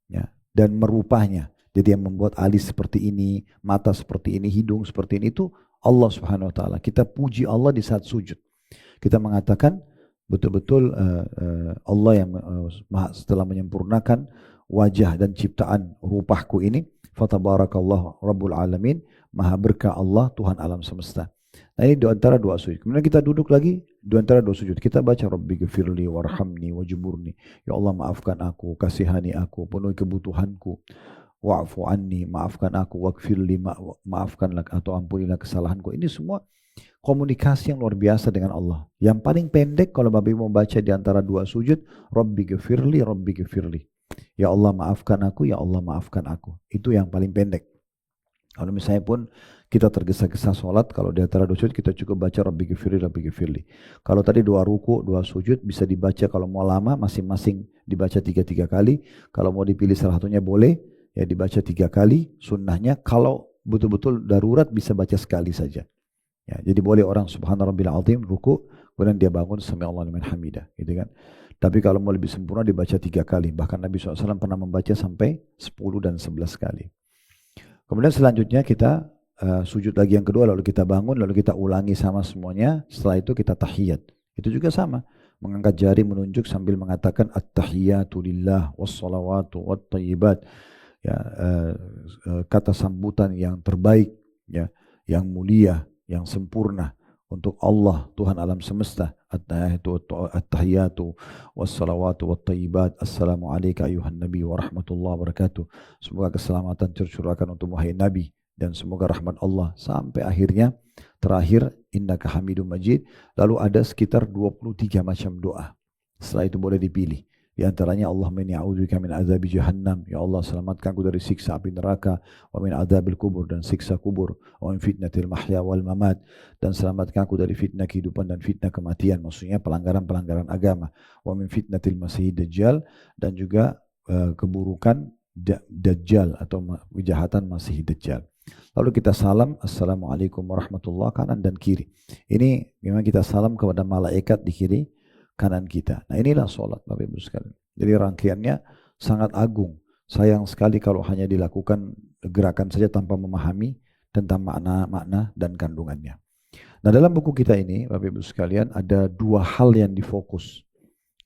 ya, dan merupanya. Jadi yang membuat alis seperti ini, mata seperti ini, hidung seperti ini, itu Allah Subhanahu wa taala. Kita puji Allah di saat sujud. Kita mengatakan betul-betul Allah yang setelah menyempurnakan wajah dan ciptaan rupahku ini, fatabarakallah rabbul alamin, maha berkah Allah Tuhan alam semesta. Nah, ini di antara doa sujud. Kemudian kita duduk lagi di antara doa sujud. Kita baca Rabbi ghfirli warhamni wajburni. Ya Allah, maafkan aku, kasihani aku, penuhi kebutuhanku. Wa'fu anni, maafkan aku, waghfirli, maafkanlah atau ampunilah kesalahanku. Ini semua komunikasi yang luar biasa dengan Allah. Yang paling pendek kalau Bapak Ibu mau baca di antara dua sujud, Rabbi ghfirli, Rabbi ghfirli. Ya Allah maafkan aku, ya Allah maafkan aku. Itu yang paling pendek. Kalau misalnya pun kita tergesa-gesa sholat, kalau di antara dua sujud kita cukup baca Rabbi ghfirli, Rabbi ghfirli. Kalau tadi dua ruku, dua sujud bisa dibaca, kalau mau lama masing-masing dibaca 3 kali. Kalau mau dipilih salah satunya boleh, ya dibaca 3 kali. Sunnahnya kalau betul-betul darurat bisa baca sekali saja. Ya, jadi boleh orang Subhana Rabbil Azim ruku, kemudian dia bangun Sami Allah liman hamidah, gitu kan. Tapi kalau mau lebih sempurna dibaca 3 kali. Bahkan Nabi SAW pernah membaca sampai 10 dan 11 kali. Kemudian selanjutnya kita sujud lagi yang kedua, lalu kita bangun, lalu kita ulangi sama semuanya. Setelah itu kita tahiyat. Itu juga sama. Mengangkat jari menunjuk sambil mengatakan at-tahiyatu lillah wassalawatu wattayyibat. Ya, kata sambutan yang terbaik, ya, yang mulia, yang sempurna untuk Allah Tuhan alam semesta. At-tahiyatu wassalawatu wattayyibat. Assalamu alayka ayuhan nabi wa rahmatullahi wa barakatuh. Semoga keselamatan tercurahkan untuk wahai nabi dan semoga rahmat Allah, sampai akhirnya terakhir innaka hamidum majid. Lalu ada sekitar 23 macam doa. Setelah itu boleh dipilih. Di antaranya Allahumma inni a'udzubika min azabi jahannam, ya Allah selamatkanku dari siksa api neraka, wa min adzabil kubur, dan siksa kubur, wa min fitnatil mahya wal mamat, dan selamatkanku dari fitnah kehidupan dan fitnah kematian, maksudnya pelanggaran-pelanggaran agama, wa min fitnatil masihid dajjal, dan juga keburukan dajjal atau kejahatan masih dajjal. Lalu kita salam, assalamualaikum warahmatullahi, kanan dan kiri. Ini memang kita salam kepada malaikat di kiri kanan kita. Nah, inilah sholat Bapak Ibu sekalian. Jadi rangkaiannya sangat agung. Sayang sekali kalau hanya dilakukan gerakan saja tanpa memahami tentang makna-makna dan kandungannya. Nah, dalam buku kita ini Bapak Ibu sekalian ada dua hal yang difokus.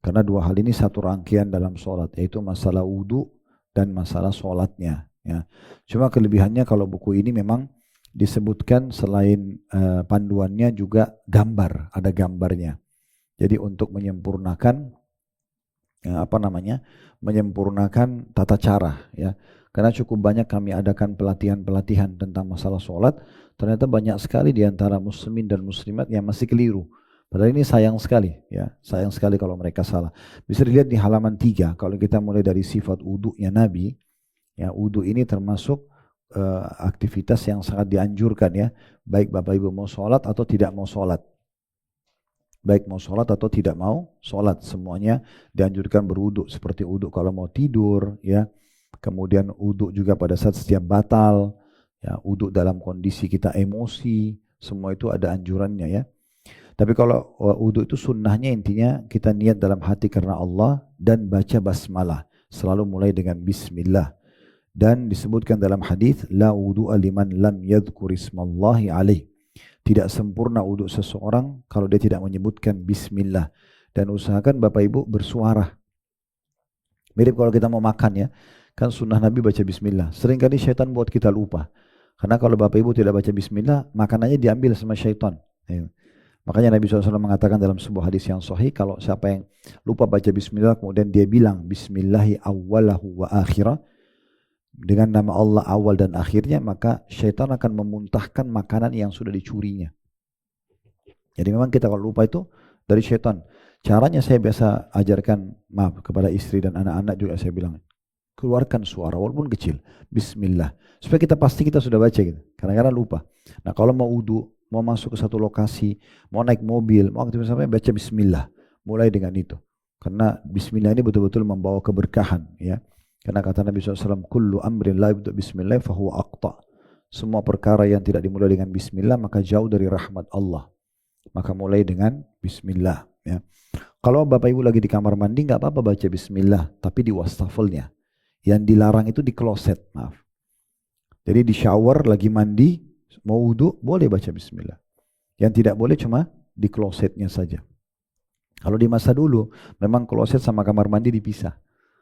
Karena dua hal ini satu rangkaian dalam sholat, yaitu masalah wudhu dan masalah sholatnya. Ya. Cuma kelebihannya kalau buku ini memang disebutkan selain panduannya juga gambar, ada gambarnya. Jadi untuk menyempurnakan menyempurnakan tata cara, ya. Karena cukup banyak kami adakan pelatihan-pelatihan tentang masalah sholat, ternyata banyak sekali di antara muslimin dan muslimat yang masih keliru. Padahal ini sayang sekali, ya, sayang sekali kalau mereka salah. Bisa dilihat di halaman 3, kalau kita mulai dari sifat wudunya Nabi, ya, wudu ini termasuk aktivitas yang sangat dianjurkan, ya, baik Bapak Ibu mau sholat atau tidak mau sholat. Baik mau sholat atau tidak mau sholat, semuanya dianjurkan berwudu. Seperti wudu kalau mau tidur, ya. Kemudian wudu juga pada saat setiap batal, ya. Wudu dalam kondisi kita emosi, semua itu ada anjurannya, ya. Tapi kalau wudu itu sunnahnya intinya kita niat dalam hati karena Allah dan baca basmalah. Selalu mulai dengan bismillah. Dan disebutkan dalam hadis la wudu'a liman lam yadhkur ismallahi alaih. Tidak sempurna wudhu seseorang kalau dia tidak menyebutkan bismillah. Dan usahakan Bapak Ibu bersuara. Mirip kalau kita mau makan, ya. Kan sunnah Nabi baca bismillah. Seringkali syaitan buat kita lupa. Karena kalau Bapak Ibu tidak baca bismillah, makanannya diambil sama syaitan. Makanya Nabi SAW mengatakan dalam sebuah hadis yang sahih, kalau siapa yang lupa baca bismillah kemudian dia bilang bismillahi awwalahu wa akhirah, dengan nama Allah awal dan akhirnya, maka syaitan akan memuntahkan makanan yang sudah dicurinya. Jadi memang kita kalau lupa itu dari syaitan. Caranya saya biasa ajarkan, maaf, kepada istri dan anak-anak juga saya bilang, keluarkan suara walaupun kecil, bismillah, supaya kita pasti kita sudah baca gitu. Kadang-kadang lupa. Nah, kalau mau wudu, mau masuk ke satu lokasi, mau naik mobil, mau aktivitas apa, baca bismillah. Mulai dengan itu. Karena bismillah ini betul-betul membawa keberkahan, ya. Karena kata Nabi SAW, kullu amrin la yubda bismillah fahuwa aqta. Semua perkara yang tidak dimulai dengan bismillah maka jauh dari rahmat Allah. Maka mulai dengan bismillah, ya. Kalau Bapak Ibu lagi di kamar mandi nggak apa-apa baca bismillah, tapi di wastafelnya. Yang dilarang itu di kloset, maaf. Jadi di shower lagi mandi, mau wudu boleh baca bismillah. Yang tidak boleh cuma di klosetnya saja. Kalau di masa dulu memang kloset sama kamar mandi dipisah.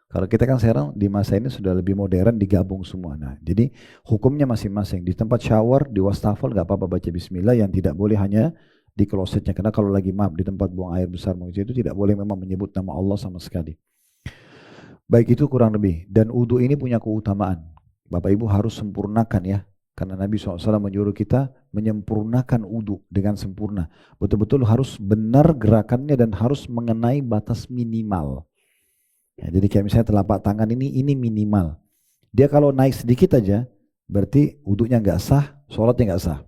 Kalau kita kan sekarang di masa ini sudah lebih modern, digabung semua. Nah, jadi hukumnya masing-masing. Di tempat shower, di wastafel nggak apa-apa baca bismillah, yang tidak boleh hanya di klosetnya. Karena kalau lagi di tempat buang air besar itu tidak boleh memang menyebut nama Allah sama sekali. Baik, itu kurang lebih. Dan wudu ini punya keutamaan. Bapak Ibu harus sempurnakan, ya. Karena Nabi SAW menyuruh kita menyempurnakan wudu dengan sempurna. Betul-betul harus benar gerakannya dan harus mengenai batas minimal. Ya, jadi kayak misalnya telapak tangan ini minimal. Dia kalau naik sedikit aja, berarti wudunya nggak sah, sholatnya nggak sah.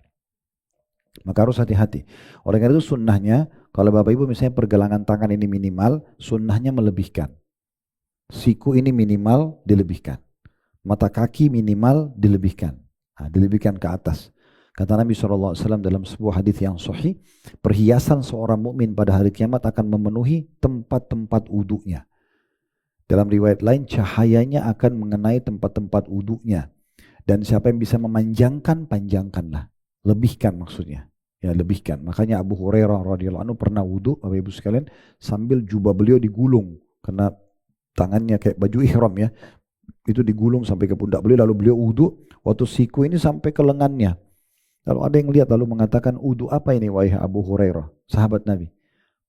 Maka harus hati-hati. Oleh karena itu sunnahnya, kalau Bapak Ibu misalnya pergelangan tangan ini minimal, sunnahnya melebihkan. Siku ini minimal, dilebihkan. Mata kaki minimal, dilebihkan. Nah, dilebihkan ke atas. Kata Nabi SAW dalam sebuah hadis yang sahih, perhiasan seorang mukmin pada hari kiamat akan memenuhi tempat-tempat wudunya. Dalam riwayat lain, cahayanya akan mengenai tempat-tempat wudunya. Dan siapa yang bisa memanjangkan, panjangkanlah. Lebihkan maksudnya. Ya, lebihkan. Makanya Abu Hurairah radhiyallahu anhu pernah wudu, Bapak Ibu sekalian, sambil jubah beliau digulung. Karena tangannya kayak baju ihram, ya. Itu digulung sampai ke pundak beliau, lalu beliau wudu. Waktu siku ini sampai ke lengannya. Lalu ada yang lihat lalu mengatakan, wudu apa ini wahai Abu Hurairah, sahabat Nabi?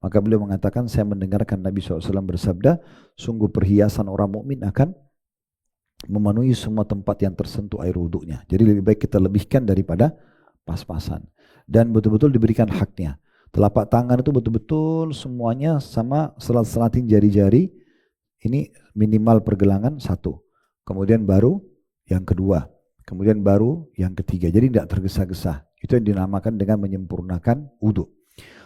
Maka beliau mengatakan, saya mendengarkan Nabi SAW bersabda, sungguh perhiasan orang mukmin akan memenuhi semua tempat yang tersentuh air wudhunya. Jadi lebih baik kita lebihkan daripada pas-pasan. Dan betul-betul diberikan haknya. Telapak tangan itu betul-betul semuanya sama selat-selatin jari-jari. Ini minimal pergelangan satu. Kemudian baru yang kedua. Kemudian baru yang ketiga. Jadi tidak tergesa-gesa. Itu yang dinamakan dengan menyempurnakan wudhu.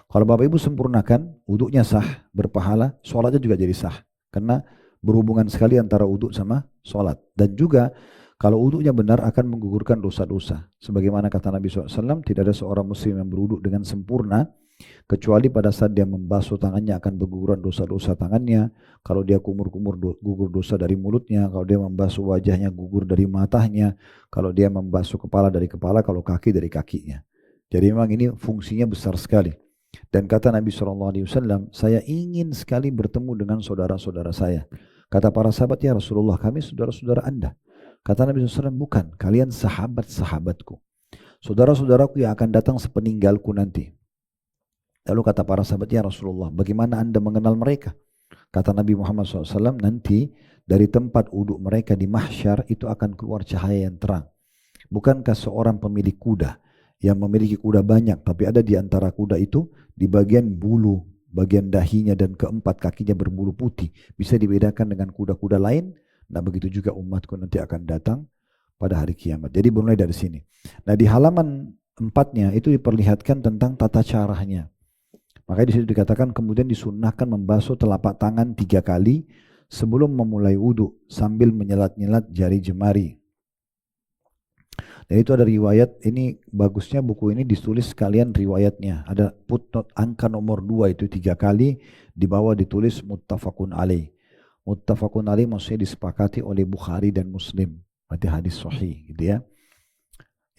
Kalau Bapak Ibu sempurnakan, wudhunya sah, berpahala, sholatnya juga jadi sah. Karena berhubungan sekali antara wudhu sama sholat. Dan juga kalau wudhunya benar akan menggugurkan dosa-dosa. Sebagaimana kata Nabi SAW, tidak ada seorang muslim yang berwudhu dengan sempurna, kecuali pada saat dia membasuh tangannya akan berguguran dosa-dosa tangannya. Kalau dia kumur-kumur gugur dosa dari mulutnya. Kalau dia membasuh wajahnya gugur dari matanya. Kalau dia membasuh kepala dari kepala, kalau kaki dari kakinya. Jadi memang ini fungsinya besar sekali. Dan kata Nabi SAW, saya ingin sekali bertemu dengan saudara-saudara saya. Kata para sahabat, ya Rasulullah, kami saudara-saudara Anda. Kata Nabi SAW, bukan, kalian sahabat-sahabatku. Saudara-saudaraku yang akan datang sepeninggalku nanti. Lalu kata para sahabat, ya Rasulullah, bagaimana Anda mengenal mereka? Kata Nabi Muhammad SAW, nanti dari tempat uduk mereka di mahsyar itu akan keluar cahaya yang terang. Bukankah seorang pemilik kuda yang memiliki kuda banyak, tapi ada di antara kuda itu di bagian bulu, bagian dahinya dan keempat kakinya berbulu putih, bisa dibedakan dengan kuda-kuda lain? Nah begitu juga umatku nanti akan datang pada hari kiamat. Jadi mulai dari sini. Nah di halaman 4-nya itu diperlihatkan tentang tata caranya. Makanya di situ dikatakan kemudian disunnahkan membasuh telapak tangan 3 kali sebelum memulai wudhu sambil menyelat-nyelat jari jemari. Dan itu ada riwayat, ini bagusnya buku ini ditulis sekalian riwayatnya. Ada footnote angka nomor 2 itu 3 kali, di bawah ditulis muttafaqun alaih. Muttafaqun alaih maksudnya disepakati oleh Bukhari dan Muslim. Berarti hadis sahih gitu ya.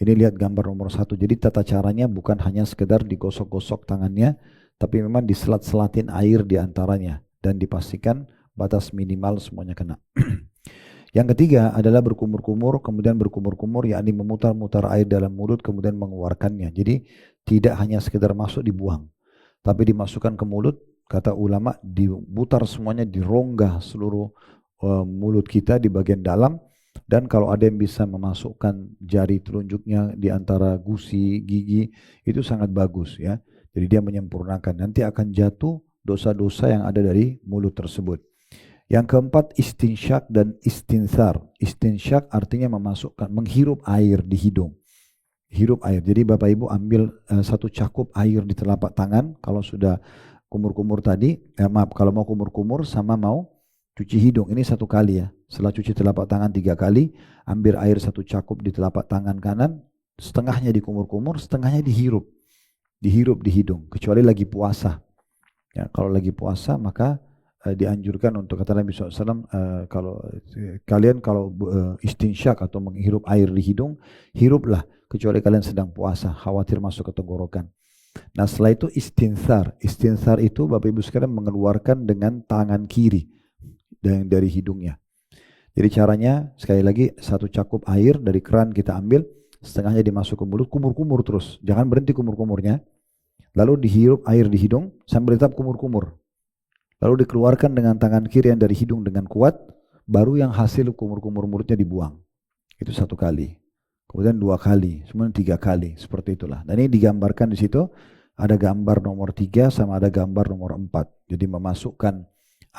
Ini lihat gambar nomor 1. Jadi tata caranya bukan hanya sekedar digosok-gosok tangannya, tapi memang diselat-selatin air di antaranya. Dan dipastikan batas minimal semuanya kena. Yang ketiga adalah berkumur-kumur, kemudian berkumur-kumur, yakni memutar-mutar air dalam mulut, kemudian mengeluarkannya. Jadi tidak hanya sekedar masuk dibuang, tapi dimasukkan ke mulut, kata ulama, diputar semuanya, dirongga seluruh mulut kita di bagian dalam. Dan kalau ada yang bisa memasukkan jari telunjuknya di antara gusi, gigi, itu sangat bagus ya. Jadi dia menyempurnakan, nanti akan jatuh dosa-dosa yang ada dari mulut tersebut. Yang keempat istinsyak dan istinsar. Istinsyak artinya memasukkan, menghirup air di hidung. Hirup air. Jadi Bapak Ibu ambil 1 cakup air di telapak tangan. Kalau sudah kumur-kumur tadi, kalau mau kumur-kumur sama mau cuci hidung. Ini 1 kali ya. Setelah cuci telapak tangan 3 kali, ambil air 1 cakup di telapak tangan kanan, setengahnya dikumur-kumur, setengahnya dihirup. Dihirup di hidung. Kecuali lagi puasa. Ya, kalau lagi puasa maka dianjurkan untuk kata Nabi SAW, kalau kalian istinsyak atau menghirup air di hidung, hiruplah kecuali kalian sedang puasa, khawatir masuk ke tenggorokan. Nah setelah itu istinsar. Istinsar itu Bapak Ibu sekalian mengeluarkan dengan tangan kiri dari hidungnya. Jadi caranya sekali lagi 1 cakup air dari keran kita ambil, setengahnya dimasuk ke mulut, kumur-kumur terus, jangan berhenti kumur-kumurnya. Lalu dihirup air di hidung sambil tetap kumur-kumur. Lalu dikeluarkan dengan tangan kiri yang dari hidung dengan kuat, baru yang hasil kumur-kumur mulutnya dibuang. Itu 1 kali. Kemudian 2 kali, kemudian 3 kali, seperti itulah. Dan ini digambarkan di situ, ada gambar nomor 3 sama ada gambar nomor 4. Jadi memasukkan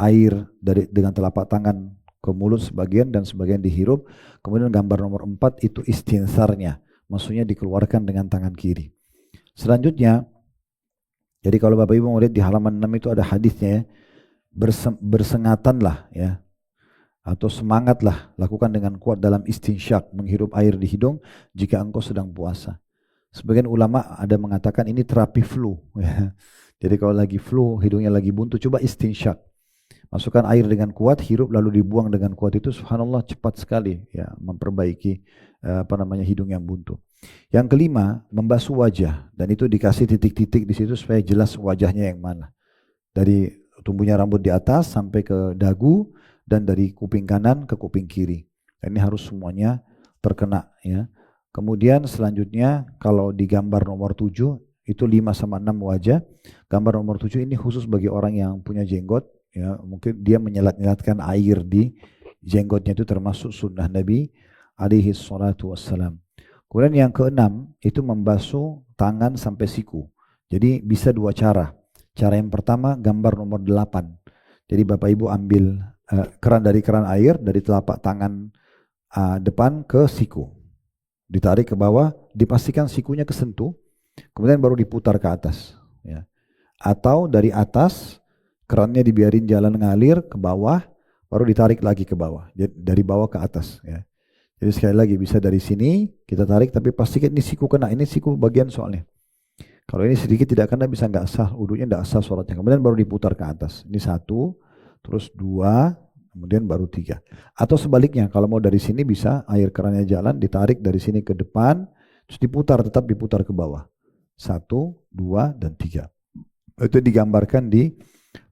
air dengan telapak tangan ke mulut sebagian dan sebagian dihirup. Kemudian gambar nomor 4 itu istinsarnya, maksudnya dikeluarkan dengan tangan kiri. Selanjutnya, jadi kalau Bapak Ibu mau lihat di halaman 6 itu ada hadisnya ya, bersengatanlah ya, atau semangatlah, lakukan dengan kuat dalam istinsyak, menghirup air di hidung jika engkau sedang puasa. Sebagian ulama ada mengatakan ini terapi flu ya. Jadi kalau lagi flu, hidungnya lagi buntu, coba istinsyak, masukkan air dengan kuat, hirup lalu dibuang dengan kuat, itu subhanallah cepat sekali ya memperbaiki hidung yang buntu. Yang kelima, membasuh wajah, dan itu dikasih titik-titik di situ supaya jelas wajahnya yang mana. Dari tumbuhnya rambut di atas sampai ke dagu, dan dari kuping kanan ke kuping kiri. Dan ini harus semuanya terkena ya. Kemudian selanjutnya kalau di gambar nomor 7 itu 5 sama 6 wajah. Gambar nomor 7 ini khusus bagi orang yang punya jenggot ya, mungkin dia menyelat-nyelatkan air di jenggotnya itu termasuk sunnah Nabi alaihi salatu wassalam. Kemudian yang keenam itu membasuh tangan sampai siku. Jadi bisa dua cara. Cara yang pertama gambar nomor 8. Jadi Bapak Ibu ambil keran air dari telapak tangan depan ke siku. Ditarik ke bawah, dipastikan sikunya kesentuh, kemudian baru diputar ke atas. Ya. Atau dari atas, kerannya dibiarin jalan ngalir ke bawah, baru ditarik lagi ke bawah. Jadi dari bawah ke atas. Ya. Jadi sekali lagi bisa dari sini kita tarik, tapi pastikan ini siku kena, ini siku bagian soalnya. Kalau ini sedikit tidak kena bisa nggak sah, wudunya nggak sah sholatnya. Kemudian baru diputar ke atas. Ini 1, terus 2, kemudian baru 3. Atau sebaliknya, kalau mau dari sini bisa air kerannya jalan, ditarik dari sini ke depan, terus diputar, tetap diputar ke bawah. 1, 2, dan 3. Itu digambarkan di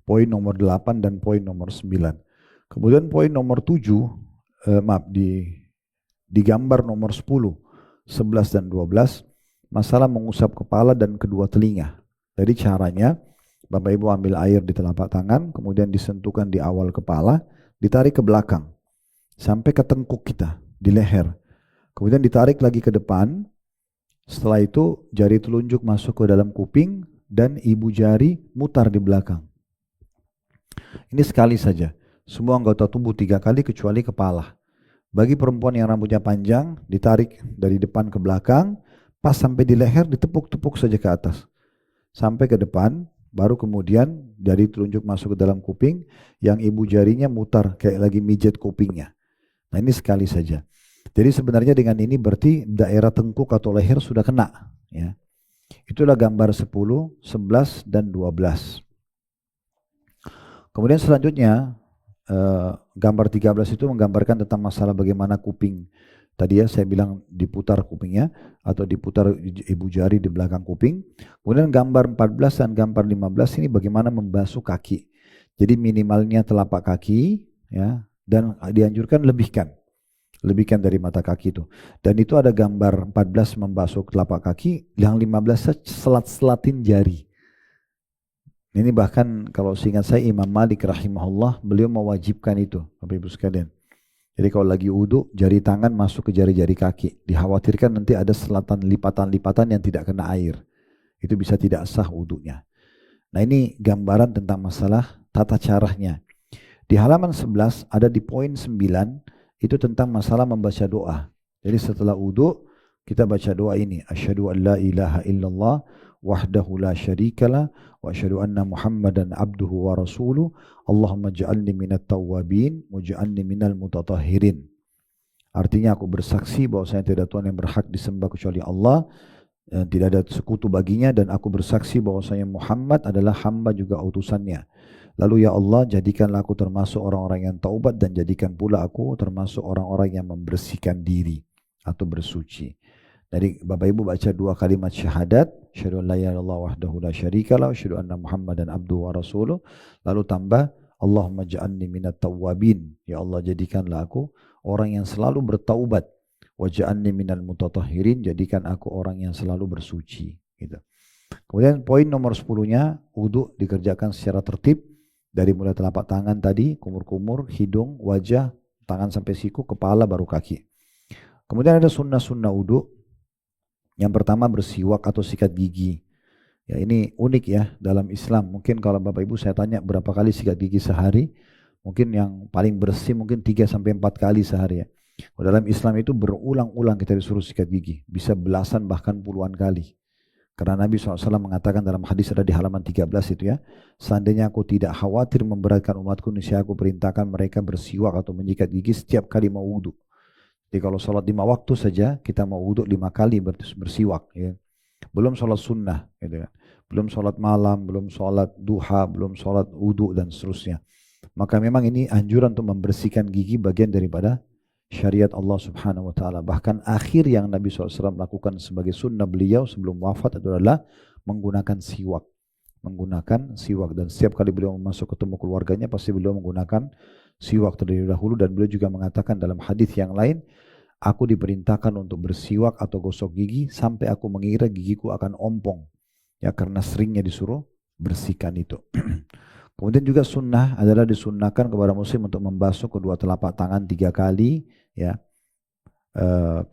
poin nomor 8 dan poin nomor 9. Kemudian poin nomor 7, di gambar nomor 10, 11, dan 12, masalah mengusap kepala dan kedua telinga. Jadi caranya, Bapak Ibu ambil air di telapak tangan, kemudian disentuhkan di awal kepala, ditarik ke belakang, sampai ke tengkuk kita, di leher. Kemudian ditarik lagi ke depan, setelah itu jari telunjuk masuk ke dalam kuping, dan ibu jari mutar di belakang. Ini sekali saja, semua anggota tubuh 3 kali kecuali kepala. Bagi perempuan yang rambutnya panjang, ditarik dari depan ke belakang, pas sampai di leher ditepuk-tepuk saja ke atas. Sampai ke depan, baru kemudian jari telunjuk masuk ke dalam kuping, yang ibu jarinya mutar kayak lagi mijet kupingnya. Nah ini sekali saja. Jadi sebenarnya dengan ini berarti daerah tengkuk atau leher sudah kena. Ya. Itulah gambar 10, 11, dan 12. Kemudian selanjutnya, gambar 13 itu menggambarkan tentang masalah bagaimana kuping. Tadi ya saya bilang diputar kupingnya atau diputar ibu jari di belakang kuping. Kemudian gambar 14 dan gambar 15 ini bagaimana membasuh kaki. Jadi minimalnya telapak kaki ya, dan dianjurkan lebihkan dari mata kaki itu. Dan itu ada gambar 14 membasuh telapak kaki, yang 15 selat-selatin jari. Ini bahkan kalau seingat saya Imam Malik rahimahullah, beliau mewajibkan itu Bapak Ibu sekalian. Jadi kalau lagi wudu, jari tangan masuk ke jari-jari kaki. Dikhawatirkan nanti ada selatan lipatan-lipatan yang tidak kena air. Itu bisa tidak sah wudunya. Nah ini gambaran tentang masalah tata caranya. Di halaman 11 ada di poin 9, itu tentang masalah membaca doa. Jadi setelah wudu, kita baca doa ini. Asyhadu an la ilaha illallah wahdahu la syarikalah wa asyhadu anna Muhammadan abduhu wa rasuluh. Allahumma ja'alni minat tawwabin wa ja'alni minal mutatahhirin. Artinya aku bersaksi bahwasanya tidak ada Tuhan yang berhak disembah kecuali Allah, tidak ada sekutu baginya, dan aku bersaksi bahwasanya Muhammad adalah hamba juga utusannya. Lalu ya Allah, jadikanlah aku termasuk orang-orang yang taubat, dan jadikan pula aku termasuk orang-orang yang membersihkan diri atau bersuci. Jadi Bapak Ibu baca 2 kalimat syahadat, asyhadu an la ilaha illallah wahdahu la syarikalah, asyhadu anna Muhammadan abduhu wa rasuluh, lalu tambah Allahumma ja'alni minat tawwabin, ya Allah jadikanlah aku orang yang selalu bertaubat, wa ja'alni minal mutatahhirin, jadikan aku orang yang selalu bersuci, gitu. Kemudian poin nomor 10-nya, wudu dikerjakan secara tertib dari mulai telapak tangan tadi, kumur-kumur, hidung, wajah, tangan sampai siku, kepala, baru kaki. Kemudian ada sunnah-sunnah wudu. Yang pertama bersiwak atau sikat gigi. Ya ini unik ya dalam Islam. Mungkin kalau Bapak Ibu saya tanya berapa kali sikat gigi sehari, mungkin yang paling bersih mungkin 3-4 kali sehari ya. Dalam Islam itu berulang-ulang kita disuruh sikat gigi. Bisa belasan bahkan puluhan kali. Karena Nabi SAW mengatakan dalam hadis ada di halaman 13 itu ya. Seandainya aku tidak khawatir memberatkan umatku, niscaya aku perintahkan mereka bersiwak atau menyikat gigi setiap kali mau wudu. Jadi kalau sholat 5 waktu saja, kita mau wudhu 5 kali bersiwak. Ya. Belum sholat sunnah. Gitu kan. Belum sholat malam, belum sholat duha, belum sholat wudhu dan seterusnya. Maka memang ini anjuran untuk membersihkan gigi bagian daripada syariat Allah subhanahu wa ta'ala. Bahkan akhir yang Nabi SAW lakukan sebagai sunnah beliau sebelum wafat adalah menggunakan siwak. Menggunakan siwak. Dan setiap kali beliau masuk ketemu keluarganya, pasti beliau menggunakan siwak terlebih dahulu. Dan beliau juga mengatakan dalam hadis yang lain, aku diperintahkan untuk bersiwak atau gosok gigi sampai aku mengira gigiku akan ompong. Ya karena seringnya disuruh bersihkan itu. Kemudian juga sunnah adalah disunnahkan kepada muslim untuk membasuh kedua telapak tangan 3 kali, ya.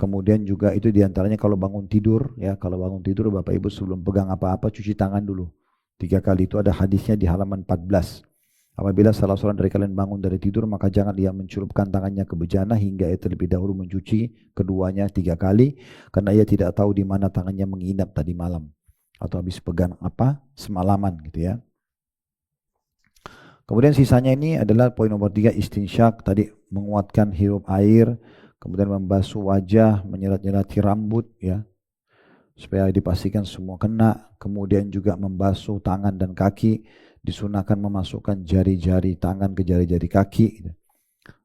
Kemudian juga itu diantaranya kalau bangun tidur, ya, kalau bangun tidur Bapak Ibu sebelum pegang apa-apa cuci tangan dulu 3 kali. Itu ada hadisnya di halaman 14. Apabila salah seorang dari kalian bangun dari tidur, maka jangan ia mencelupkan tangannya ke bejana hingga ia terlebih dahulu mencuci keduanya 3 kali, karena ia tidak tahu di mana tangannya menginap tadi malam atau habis pegang apa semalaman, gitu ya. Kemudian sisanya ini adalah poin nomor 3, istinsyak, tadi menguatkan hirup air, kemudian membasuh wajah, menyelat-nyelati rambut, ya, supaya dipastikan semua kena. Kemudian juga membasuh tangan dan kaki, disunahkan memasukkan jari-jari tangan ke jari-jari kaki.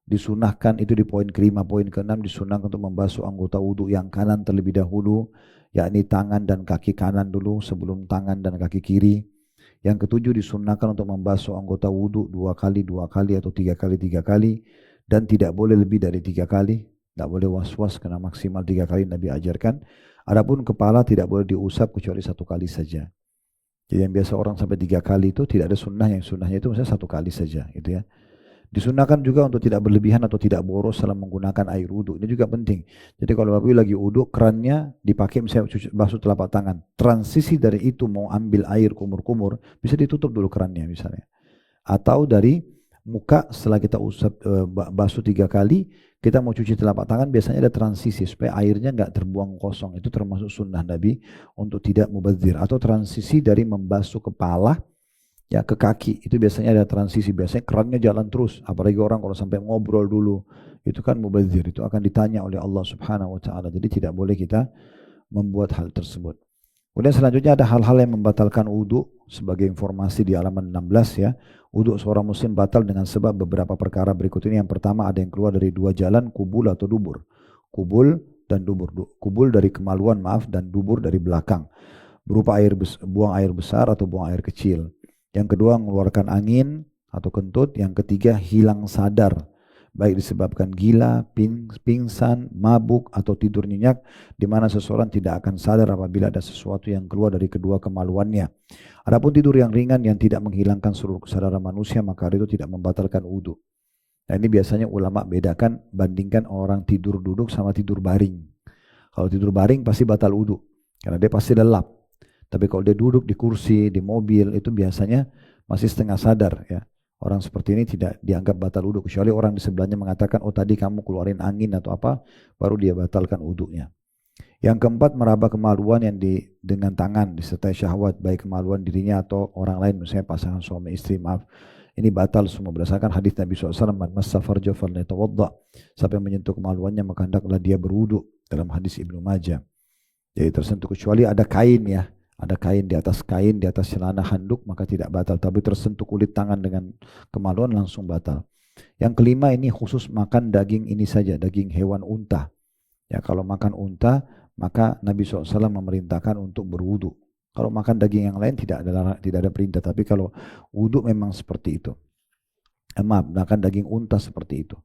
Disunahkan itu di poin ke-5, poin ke-6 disunahkan untuk membasuh anggota wudhu yang kanan terlebih dahulu, yakni tangan dan kaki kanan dulu sebelum tangan dan kaki kiri. Yang ke-7 disunahkan untuk membasuh anggota wudhu 2 kali 2 kali atau 3 kali 3 kali, dan tidak boleh lebih dari 3 kali. Tidak boleh was-was karena maksimal 3 kali Nabi ajarkan. Adapun kepala tidak boleh diusap kecuali 1 kali saja. Jadi yang biasa orang sampai 3 kali itu tidak ada sunnah, yang sunnahnya itu misalnya 1 kali saja, gitu ya. Disunahkan juga untuk tidak berlebihan atau tidak boros dalam menggunakan air wudhu. Ini juga penting. Jadi kalau Bapak lagi wudhu, kerannya dipakai misalnya basuh telapak tangan. Transisi dari itu mau ambil air kumur-kumur, bisa ditutup dulu kerannya misalnya. Atau dari muka setelah kita usap basuh 3 kali, kita mau cuci telapak tangan, biasanya ada transisi supaya airnya nggak terbuang kosong. Itu termasuk sunnah Nabi untuk tidak mubadzir. Atau transisi dari membasuh kepala, ya, ke kaki, itu biasanya ada transisi. Biasanya kerannya jalan terus, apalagi orang kalau sampai ngobrol dulu, itu kan mubadzir, itu akan ditanya oleh Allah Subhanahu wa taala. Jadi tidak boleh kita membuat hal tersebut. Kemudian selanjutnya ada hal-hal yang membatalkan wudhu. Sebagai informasi di halaman 16, ya, wudhu seorang muslim batal dengan sebab beberapa perkara berikut ini. Yang pertama, ada yang keluar dari 2 jalan, kubul atau dubur. Kubul dan dubur. Kubul dari kemaluan, maaf, dan dubur dari belakang, berupa buang air besar atau buang air kecil. Yang kedua, mengeluarkan angin atau kentut. Yang ketiga, hilang sadar, baik disebabkan gila, pingsan, mabuk, atau tidur nyenyak, di mana seseorang tidak akan sadar apabila ada sesuatu yang keluar dari kedua kemaluannya. Adapun tidur yang ringan yang tidak menghilangkan seluruh kesadaran manusia, maka itu tidak membatalkan wudhu. Nah, ini biasanya ulama bedakan, bandingkan orang tidur duduk sama tidur baring. Kalau tidur baring pasti batal wudhu, karena dia pasti lelap. Tapi kalau dia duduk di kursi, di mobil, itu biasanya masih setengah sadar, ya. Orang seperti ini tidak dianggap batal wudhu, kecuali orang di sebelahnya mengatakan, oh tadi kamu keluarin angin atau apa, baru dia batalkan wudhunya. Yang keempat, meraba kemaluan yang dengan tangan disertai syahwat, baik kemaluan dirinya atau orang lain, misalnya pasangan suami istri, maaf. Ini batal semua berdasarkan hadis Nabi SAW, man massa farja falyatawadda. Siapa yang menyentuh kemaluannya maka hendaklah dia berwudhu, dalam hadis Ibnu Majah. Jadi tersentuh, kecuali ada kain, ya. Ada kain, di atas celana handuk, maka tidak batal. Tapi tersentuh kulit tangan dengan kemaluan langsung batal. Yang kelima, ini khusus makan daging ini saja, daging hewan unta. Ya, kalau makan unta, maka Nabi SAW memerintahkan untuk berwudu. Kalau makan daging yang lain tidak ada perintah. Tapi kalau wudu memang seperti itu. Maaf, makan daging unta seperti itu.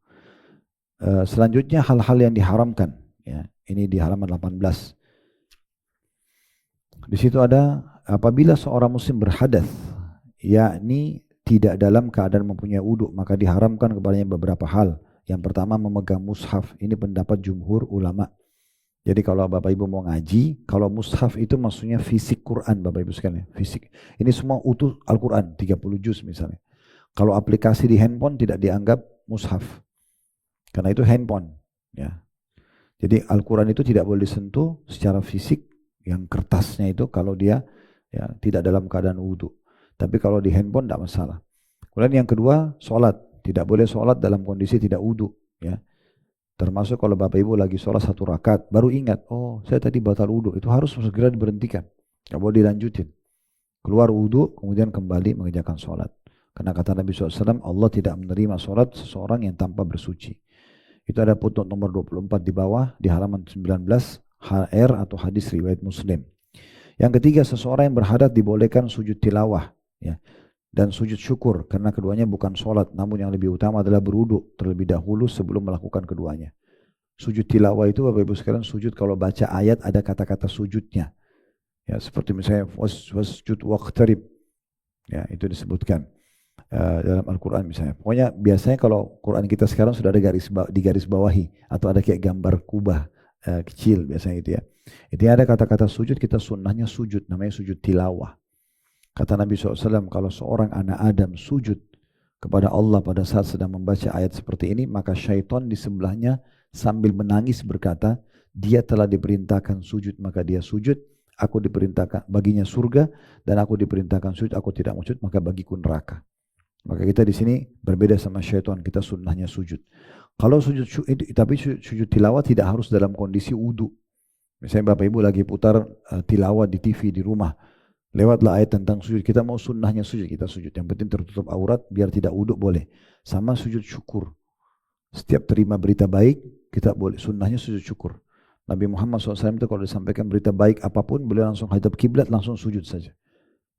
Selanjutnya hal-hal yang diharamkan. Ya, ini di halaman 18. Di situ ada, apabila seorang muslim berhadas, yakni tidak dalam keadaan mempunyai wudhu, maka diharamkan kepadanya beberapa hal. Yang pertama, memegang mushaf. Ini pendapat jumhur ulama. Jadi kalau Bapak Ibu mau ngaji, kalau mushaf itu maksudnya fisik Quran, Bapak Ibu sekalian, fisik. Ini semua utuh Al-Quran, 30 juz misalnya. Kalau aplikasi di handphone tidak dianggap mushaf, karena itu handphone, ya. Jadi Al-Quran itu tidak boleh disentuh secara fisik, yang kertasnya itu kalau dia, ya, tidak dalam keadaan wudhu. Tapi kalau di handphone tidak masalah. Kemudian yang kedua, sholat. Tidak boleh sholat dalam kondisi tidak wudhu, ya. Termasuk kalau Bapak Ibu lagi sholat 1 rakaat, baru ingat, oh saya tadi batal wudhu, itu harus segera diberhentikan. Tidak boleh dilanjutin. Keluar wudhu, kemudian kembali mengerjakan sholat. Karena kata Nabi SAW, Allah tidak menerima sholat seseorang yang tanpa bersuci. Itu ada footnote nomor 24 di bawah, di halaman 19, HR atau hadis riwayat Muslim. Yang ketiga, seseorang yang berhadas dibolehkan sujud tilawah, ya, dan sujud syukur, karena keduanya bukan sholat, namun yang lebih utama adalah berwudu terlebih dahulu sebelum melakukan keduanya. Sujud tilawah itu Bapak Ibu sekalian, sujud kalau baca ayat ada kata-kata sujudnya, ya, seperti misalnya wasjud waqtarib, ya, itu disebutkan. dalam Al-Quran misalnya. Pokoknya biasanya kalau Quran kita sekarang sudah ada di garis bawahi atau ada kayak gambar kubah kecil biasanya gitu ya. Itu ada kata-kata sujud, kita sunnahnya sujud, namanya sujud tilawah. Kata Nabi SAW, kalau seorang anak Adam sujud kepada Allah pada saat sedang membaca ayat seperti ini, maka syaitan di sebelahnya sambil menangis berkata, dia telah diperintahkan sujud, maka dia sujud. Aku diperintahkan baginya surga dan aku diperintahkan sujud, aku tidak mau sujud, maka bagiku neraka. Maka kita di sini berbeda sama syaitan, kita sunnahnya sujud. Kalau sujud, tapi sujud tilawah tidak harus dalam kondisi wudu. Misalnya Bapak Ibu lagi putar tilawah di TV di rumah, lewatlah ayat tentang sujud, kita mau sunnahnya sujud, kita sujud. Yang penting tertutup aurat, biar tidak wudu boleh. Sama sujud syukur. Setiap terima berita baik, kita boleh sunnahnya sujud syukur. Nabi Muhammad SAW itu kalau disampaikan berita baik apapun, beliau langsung hadap kiblat, langsung sujud saja.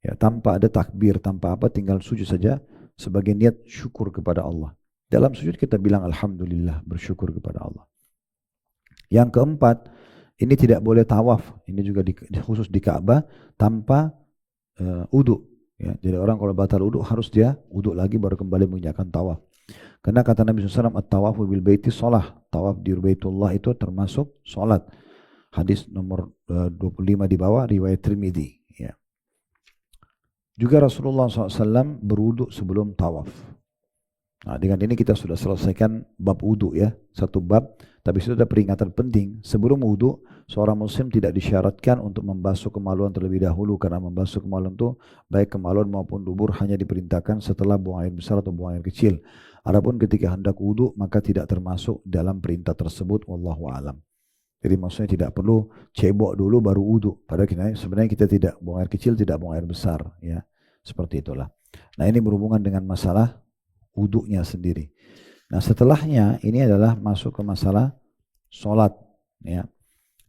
Ya, tanpa ada takbir, tanpa apa, tinggal sujud saja sebagai niat syukur kepada Allah. Dalam sujud kita bilang Alhamdulillah, bersyukur kepada Allah. Yang keempat, ini tidak boleh tawaf. Ini juga khusus di Ka'bah tanpa wudu. Ya, jadi orang kalau batal wudu harus dia wudu lagi baru kembali mengerjakan tawaf. Karena kata Nabi SAW, at-tawafu bil baiti sholah. Tawaf di Baitullah itu termasuk sholat. Hadis nomor 25 di bawah, riwayat Tirmidzi. Ya. Juga Rasulullah SAW berwudu sebelum tawaf. Nah, dengan ini kita sudah selesaikan bab wudu ya, satu bab. Tapi itu ada peringatan penting. Sebelum wudu, seorang muslim tidak disyaratkan untuk membasuh kemaluan terlebih dahulu, karena membasuh kemaluan itu baik kemaluan maupun dubur hanya diperintahkan setelah buang air besar atau buang air kecil. Adapun ketika hendak wudu maka tidak termasuk dalam perintah tersebut, wallahu alam. Jadi maksudnya tidak perlu cebok dulu baru wudu. Padahal sebenarnya kita tidak buang air kecil, tidak buang air besar, ya. Seperti itulah. Nah, ini berhubungan dengan masalah wudunya sendiri. Nah, setelahnya ini adalah masuk ke masalah sholat, ya.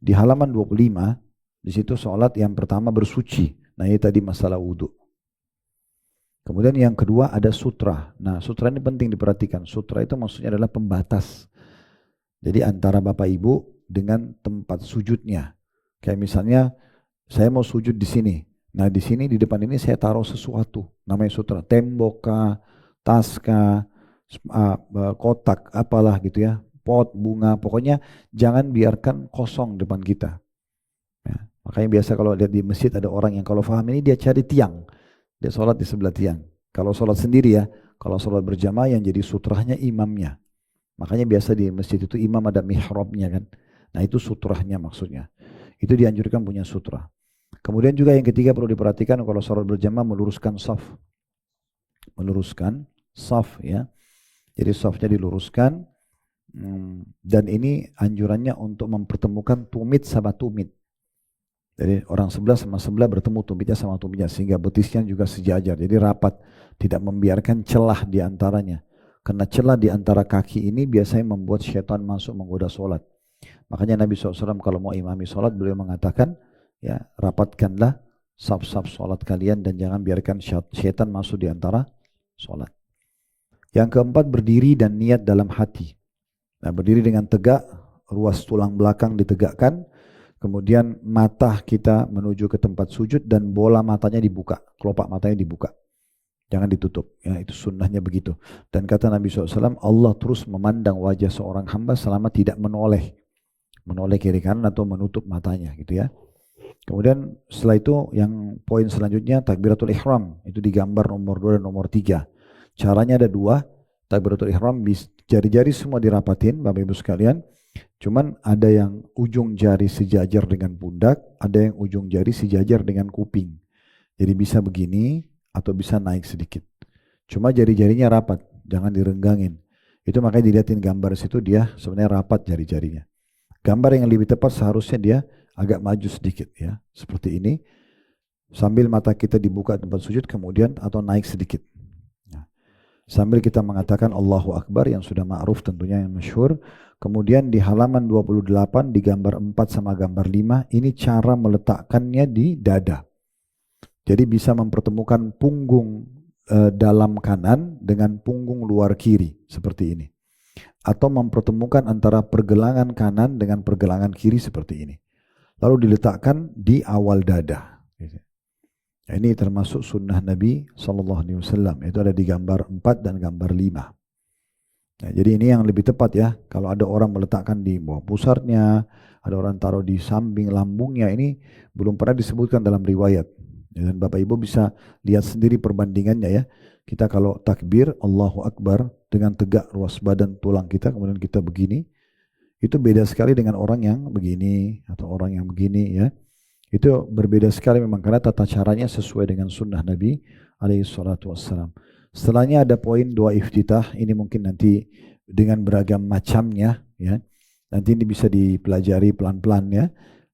Di halaman 25, di situ sholat yang pertama bersuci. Nah, ini tadi masalah wudu. Kemudian yang kedua ada sutra. Nah, sutra ini penting diperhatikan. Sutra itu maksudnya adalah pembatas. Jadi antara Bapak Ibu dengan tempat sujudnya. Kayak misalnya saya mau sujud di sini. Nah, di sini di depan ini saya taruh sesuatu. Namanya sutra. Tembok kah, tas kah, kotak apalah gitu ya. Pot, bunga. Pokoknya jangan biarkan kosong depan kita. Ya, makanya biasa kalau lihat di masjid ada orang yang kalau paham ini dia cari tiang. Dia sholat di sebelah tiang. Kalau sholat sendiri ya, kalau sholat berjamaah yang jadi sutrahnya imamnya. Makanya biasa di masjid itu imam ada mihrabnya kan. Nah, itu sutrahnya maksudnya. Itu dianjurkan punya sutra. Kemudian juga yang ketiga perlu diperhatikan kalau sholat berjamaah meluruskan saf. Meluruskan saf ya. Jadi safnya diluruskan. Dan ini anjurannya untuk mempertemukan tumit sama tumit. Jadi orang sebelah sama sebelah bertemu tumitnya sama tumitnya sehingga betisnya juga sejajar. Jadi rapat, tidak membiarkan celah di antaranya. Karena celah di antara kaki ini biasanya membuat syaitan masuk menggoda sholat. Makanya Nabi SAW kalau mau imami sholat beliau mengatakan, ya rapatkanlah saf-saf sholat kalian dan jangan biarkan syaitan masuk di antara sholat. Yang keempat berdiri dan niat dalam hati. Nah, berdiri dengan tegak, ruas tulang belakang ditegakkan. Kemudian mata kita menuju ke tempat sujud dan bola matanya dibuka, kelopak matanya dibuka. Jangan ditutup, ya itu sunnahnya begitu. Dan kata Nabi SAW, Allah terus memandang wajah seorang hamba selama tidak menoleh kiri kanan atau menutup matanya gitu ya. Kemudian setelah itu yang poin selanjutnya takbiratul ihram, itu digambar nomor 2 dan nomor 3. Caranya ada 2, takbiratul ihram jari-jari semua dirapatin Bapak Ibu sekalian. Cuman ada yang ujung jari sejajar dengan pundak, ada yang ujung jari sejajar dengan kuping. Jadi bisa begini atau bisa naik sedikit. Cuma jari-jarinya rapat, jangan direnggangin. Itu makanya dilihatin gambar situ dia sebenarnya rapat jari-jarinya. Gambar yang lebih tepat seharusnya dia agak maju sedikit ya, seperti ini. Sambil mata kita dibuka tempat sujud kemudian atau naik sedikit. Sambil kita mengatakan Allahu Akbar yang sudah ma'ruf tentunya yang masyhur. Kemudian di halaman 28 di gambar 4 sama gambar 5 ini cara meletakkannya di dada. Jadi bisa mempertemukan punggung dalam kanan dengan punggung luar kiri seperti ini. Atau mempertemukan antara pergelangan kanan dengan pergelangan kiri seperti ini. Lalu diletakkan di awal dada. Ini termasuk sunnah Nabi SAW. Itu ada di gambar 4 dan gambar 5. Nah, jadi ini yang lebih tepat ya. Kalau ada orang meletakkan di bawah pusarnya, ada orang taruh di samping lambungnya, ini belum pernah disebutkan dalam riwayat. Dan Bapak Ibu bisa lihat sendiri perbandingannya ya. Kita kalau takbir, Allahu Akbar, dengan tegak ruas badan tulang kita, kemudian kita begini, itu beda sekali dengan orang yang begini, atau orang yang begini ya. Itu berbeda sekali memang, karena tata caranya sesuai dengan sunnah Nabi SAW. Setelahnya ada poin doa iftitah, ini mungkin nanti dengan beragam macamnya ya. Nanti ini bisa dipelajari pelan-pelan ya.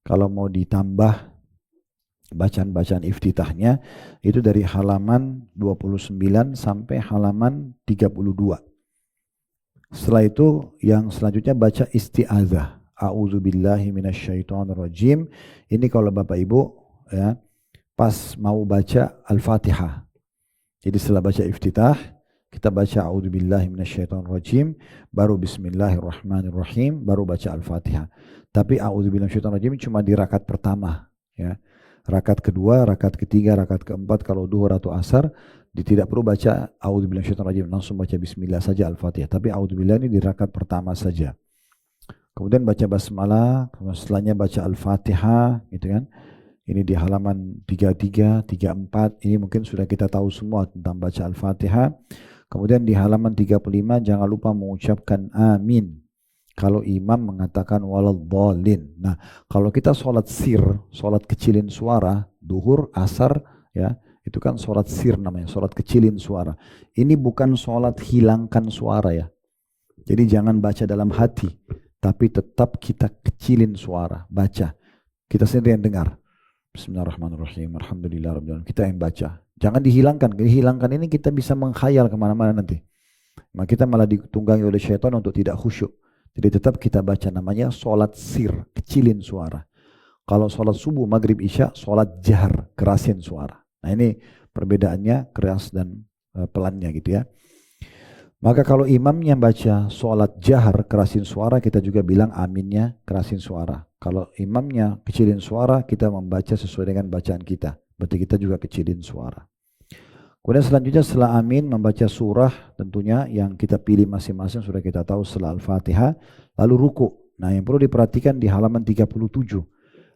Kalau mau ditambah bacaan-bacaan iftitahnya itu dari halaman 29 sampai halaman 32. Setelah itu yang selanjutnya baca isti'adzah. A'udzubillahi minasyaitonirrajim. Ini kalau Bapak Ibu ya pas mau baca Al-Fatihah. Jadi setelah baca iftitah, kita baca a'udzubillahi minasyaitonirrajim, baru bismillahirrahmanirrahim, baru baca Al-Fatihah. Tapi a'udzubillahi minasyaitonirrajim cuma di rakaat pertama ya. Rakaat kedua, rakaat ketiga, rakaat keempat kalau duhur atau asar tidak perlu baca a'udzubillahi minasyaitonirrajim, langsung baca bismillah saja Al-Fatihah. Tapi a'udzubillah ini di rakaat pertama saja. Kemudian baca basmalah, setelahnya baca Al-Fatihah gitu kan. Ini di halaman 33, 34, ini mungkin sudah kita tahu semua tentang baca Al-Fatihah. Kemudian di halaman 35 jangan lupa mengucapkan amin kalau imam mengatakan waladhdallin. Nah, kalau kita sholat sir, sholat kecilin suara, duhur, asar, ya, itu kan sholat sir namanya, sholat kecilin suara. Ini bukan sholat hilangkan suara ya. Jadi jangan baca dalam hati, tapi tetap kita kecilin suara, baca. Kita sendiri yang dengar. Bismillahirrahmanirrahim, alhamdulillahirrahmanirrahim. Kita yang baca. Jangan dihilangkan. Dihilangkan ini kita bisa menghayal kemana-mana nanti. Maka kita malah ditunggangi oleh syaitan untuk tidak khusyuk. Jadi tetap kita baca, namanya sholat sir, kecilin suara. Kalau sholat subuh, maghrib, isya, sholat jahar, kerasin suara. Nah ini perbedaannya keras dan pelannya gitu ya. Maka kalau imamnya baca sholat jahar, kerasin suara, kita juga bilang aminnya kerasin suara. Kalau imamnya kecilin suara, kita membaca sesuai dengan bacaan kita. Berarti kita juga kecilin suara. Kemudian selanjutnya setelah amin membaca surah tentunya yang kita pilih masing-masing, sudah kita tahu setelah Al-Fatihah. Lalu ruku. Nah yang perlu diperhatikan di halaman 37.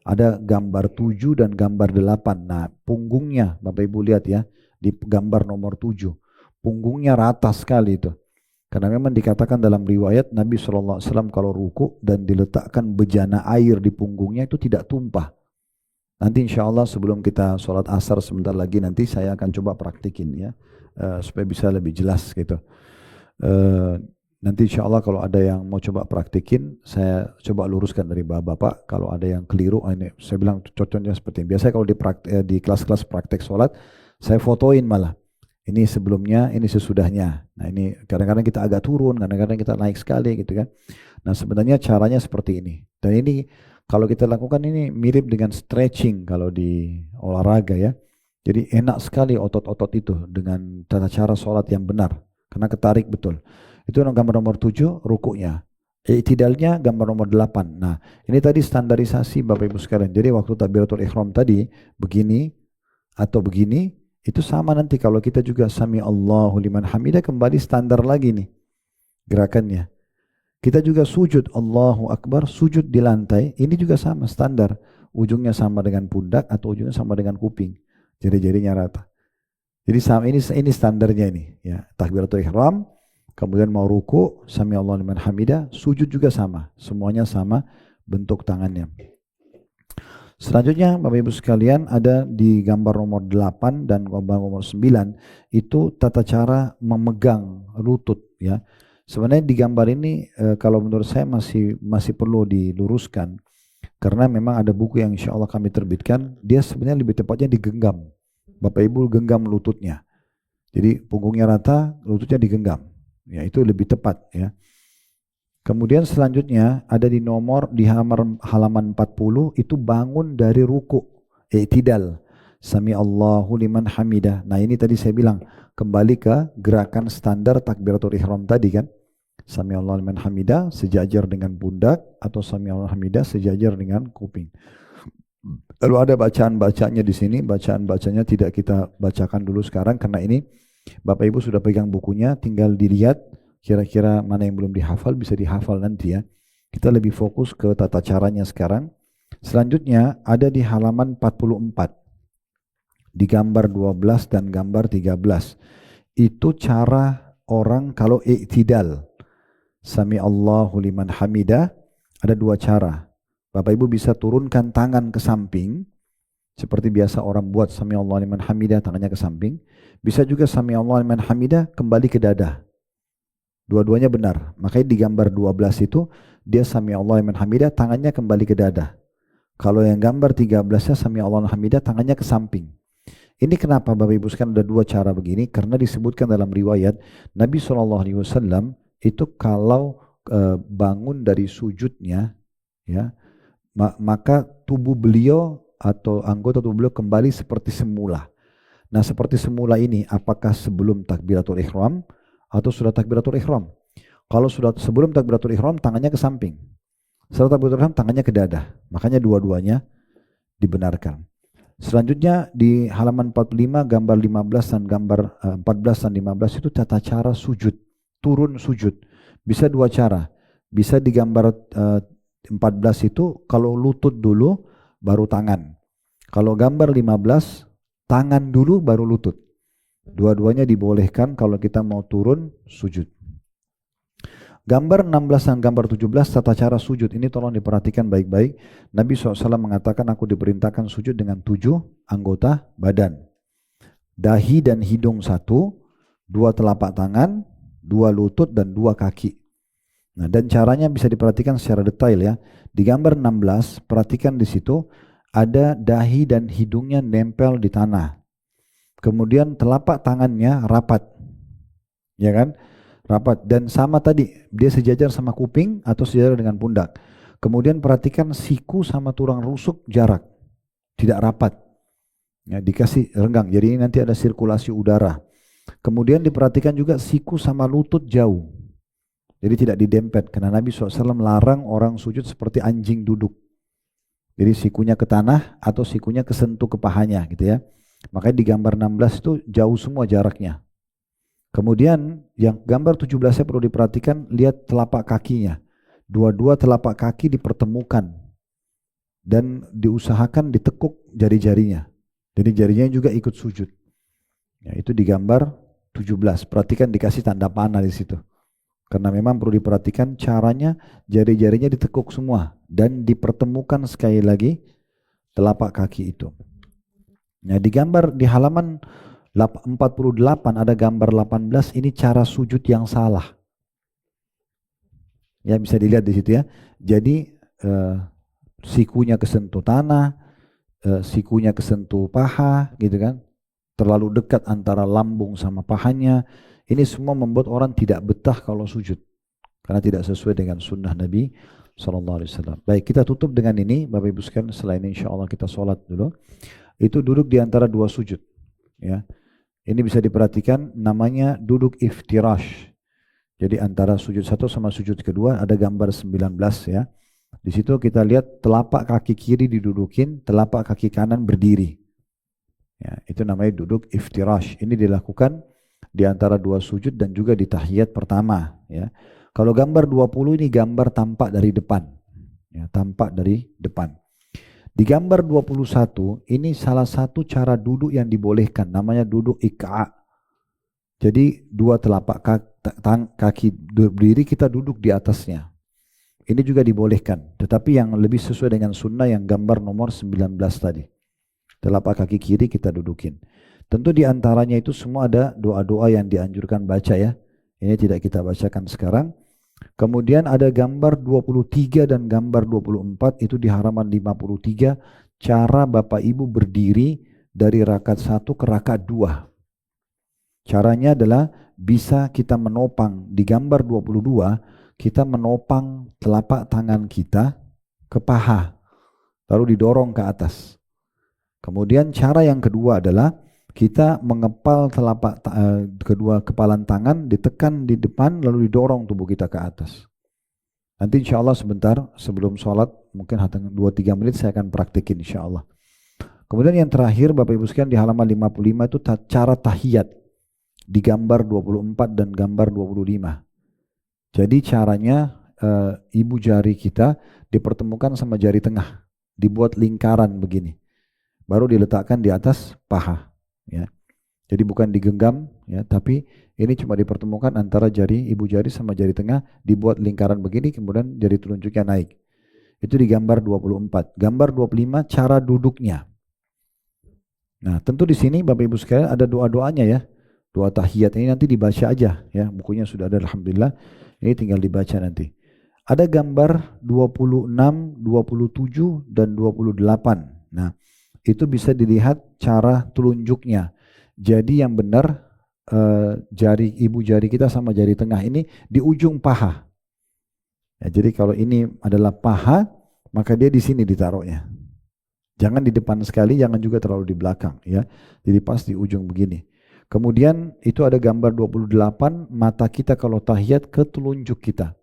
Ada gambar 7 dan gambar 8. Nah punggungnya Bapak Ibu lihat ya, di gambar nomor 7. Punggungnya rata sekali itu. Karena memang dikatakan dalam riwayat Nabi SAW kalau ruku dan diletakkan bejana air di punggungnya itu tidak tumpah. Nanti insya Allah sebelum kita sholat asar sebentar lagi nanti saya akan coba praktikin ya. Supaya bisa lebih jelas gitu. Nanti insya Allah kalau ada yang mau coba praktikin, saya coba luruskan dari bapak-bapak. Kalau ada yang keliru, ini saya bilang contohnya seperti ini. Biasanya kalau di kelas-kelas praktek sholat, saya fotoin malah. Ini sebelumnya, ini sesudahnya. Nah ini kadang-kadang kita agak turun, kadang-kadang kita naik sekali gitu kan. Nah sebenarnya caranya seperti ini. Dan ini kalau kita lakukan ini mirip dengan stretching kalau di olahraga ya. Jadi enak sekali otot-otot itu dengan tata cara sholat yang benar. Karena ketarik betul. Itu gambar nomor 7 rukuknya. I'tidalnya gambar nomor 8. Nah ini tadi standarisasi Bapak Ibu sekalian. Jadi waktu takbiratul ihram tadi begini atau begini, itu sama nanti kalau kita juga sami Allahu liman hamidah, kembali standar lagi nih gerakannya. Kita juga sujud Allahu Akbar, sujud di lantai, ini juga sama standar. Ujungnya sama dengan pundak atau ujungnya sama dengan kuping. Jari-jarinya rata. Jadi sama ini standarnya ini ya. Takbiratul ihram, kemudian mau ruku, sami Allahu liman hamidah, sujud juga sama. Semuanya sama bentuk tangannya. Selanjutnya Bapak Ibu sekalian ada di gambar nomor 8 dan gambar nomor 9 itu tata cara memegang lutut ya. Sebenarnya di gambar ini kalau menurut saya masih perlu diluruskan karena memang ada buku yang insya Allah kami terbitkan, dia sebenarnya lebih tepatnya digenggam. Bapak Ibu genggam lututnya. Jadi punggungnya rata, lututnya digenggam. Ya itu lebih tepat ya. Kemudian selanjutnya ada di halaman 40 itu bangun dari ruku, i'tidal. Sami Allahu liman hamidah. Nah ini tadi saya bilang kembali ke gerakan standar takbiratul ihram tadi kan. Sami Allahu liman hamidah sejajar dengan pundak atau sami Allahu hamidah sejajar dengan kuping. Lalu ada bacaan-bacanya di sini, bacaan-bacanya tidak kita bacakan dulu sekarang karena ini Bapak Ibu sudah pegang bukunya, tinggal dilihat kira-kira mana yang belum dihafal bisa dihafal nanti ya. Kita lebih fokus ke tata caranya sekarang. Selanjutnya ada di halaman 44, di gambar 12 dan gambar 13. Itu cara orang kalau i'tidal. Sami Allahu liman hamidah, ada dua cara. Bapak Ibu bisa turunkan tangan ke samping, seperti biasa orang buat Sami Allahu liman hamidah, tangannya ke samping. Bisa juga Sami Allahu liman hamidah kembali ke dada. Dua-duanya benar. Makanya di gambar 12 itu, dia Sami Allahu liman hamidah, tangannya kembali ke dada. Kalau yang gambar 13-nya Sami Allahu liman hamidah, tangannya ke samping. Ini kenapa Bapak Ibu sekalian ada dua cara begini? Karena disebutkan dalam riwayat, Nabi SAW itu kalau bangun dari sujudnya, ya, maka tubuh beliau atau anggota tubuh beliau kembali seperti semula. Nah, seperti semula ini apakah sebelum takbiratul ihram atau sudah takbiratul ihram? Kalau sudah sebelum takbiratul ihram tangannya ke samping. Setelah takbiratul ihram tangannya ke dada. Makanya dua-duanya dibenarkan. Selanjutnya di halaman 45 gambar 15 dan gambar 14 dan 15 itu tata cara sujud, turun sujud. Bisa dua cara. Bisa di gambar 14 itu kalau lutut dulu baru tangan. Kalau gambar 15 tangan dulu baru lutut. Dua-duanya dibolehkan kalau kita mau turun sujud. Gambar 16 dan gambar 17 tata cara sujud ini tolong diperhatikan baik-baik. Nabi SAW mengatakan aku diperintahkan sujud dengan 7 anggota badan. Dahi dan hidung 1, 2 telapak tangan, 2 lutut dan 2 kaki. Nah, dan caranya bisa diperhatikan secara detail ya. Di gambar 16, perhatikan di situ ada dahi dan hidungnya nempel di tanah. Kemudian telapak tangannya rapat. Ya kan? Rapat. Dan sama tadi, dia sejajar sama kuping atau sejajar dengan pundak. Kemudian perhatikan siku sama tulang rusuk jarak. Tidak rapat. Ya, dikasih renggang. Jadi ini nanti ada sirkulasi udara. Kemudian diperhatikan juga siku sama lutut jauh. Jadi tidak didempet, karena Nabi SAW melarang orang sujud seperti anjing duduk. Jadi sikunya ke tanah atau sikunya kesentuh ke pahanya gitu ya. Makanya di gambar 16 itu jauh semua jaraknya. Kemudian yang gambar 17-nya perlu diperhatikan, lihat telapak kakinya. Dua-dua telapak kaki dipertemukan dan diusahakan ditekuk jari-jarinya. Jadi jarinya juga ikut sujud. Ya, itu di gambar 17. Perhatikan dikasih tanda panah di situ. Karena memang perlu diperhatikan caranya jari-jarinya ditekuk semua dan dipertemukan sekali lagi telapak kaki itu. Nah, di gambar di halaman 48 ada gambar 18, ini cara sujud yang salah. Ya, bisa dilihat di situ ya. Jadi sikunya kesentuh tanah, sikunya kesentuh paha gitu kan. Terlalu dekat antara lambung sama pahanya. Ini semua membuat orang tidak betah kalau sujud. Karena tidak sesuai dengan sunnah Nabi SAW. Baik, kita tutup dengan ini. Bapak Ibu sekalian, setelah ini insya Allah kita sholat dulu. Itu duduk di antara dua sujud. Ya. Ini bisa diperhatikan namanya duduk iftirash. Jadi antara sujud satu sama sujud kedua ada gambar 19 ya. Di situ kita lihat telapak kaki kiri didudukin, telapak kaki kanan berdiri. Ya, itu namanya duduk iftirash. Ini dilakukan di antara dua sujud dan juga di tahiyat pertama. Ya. Kalau gambar 20 ini gambar tampak dari depan. Ya, tampak dari depan. Di gambar 21 ini salah satu cara duduk yang dibolehkan. Namanya duduk ik'a. Jadi dua telapak kaki berdiri kita duduk di atasnya. Ini juga dibolehkan. Tetapi yang lebih sesuai dengan sunnah yang gambar nomor 19 tadi. Telapak kaki kiri kita dudukin. Tentu di antaranya itu semua ada doa-doa yang dianjurkan baca ya. Ini tidak kita bacakan sekarang. Kemudian ada gambar 23 dan gambar 24 itu di halaman 53. Cara Bapak Ibu berdiri dari rakaat 1 ke rakaat 2. Caranya adalah bisa kita menopang. Di gambar 22 kita menopang telapak tangan kita ke paha. Lalu didorong ke atas. Kemudian cara yang kedua adalah kita mengepal telapak kedua kepalan tangan, ditekan di depan lalu didorong tubuh kita ke atas. Nanti insya Allah sebentar sebelum sholat, mungkin 2-3 menit saya akan praktikin insya Allah. Kemudian yang terakhir Bapak Ibu sekalian di halaman 55 itu cara tahiyat di gambar 24 dan gambar 25. Jadi caranya ibu jari kita dipertemukan sama jari tengah, dibuat lingkaran begini, baru diletakkan di atas paha, ya. Jadi bukan digenggam, ya, tapi ini cuma dipertemukan antara jari ibu jari sama jari tengah, dibuat lingkaran begini, kemudian jari telunjuknya naik. Itu di gambar 24. Gambar 25 cara duduknya. Nah, tentu di sini Bapak Ibu sekalian ada doa-doanya ya. Doa tahiyat ini nanti dibaca aja ya. Bukunya sudah ada alhamdulillah. Ini tinggal dibaca nanti. Ada gambar 26, 27 dan 28. Nah, itu bisa dilihat cara telunjuknya. Jadi yang benar jari ibu jari kita sama jari tengah ini di ujung paha. Ya, jadi kalau ini adalah paha, maka dia di sini ditaruhnya. Jangan di depan sekali, jangan juga terlalu di belakang, ya. Jadi pas di ujung begini. Kemudian itu ada gambar 28, mata kita kalau tahiyat ke telunjuk kita.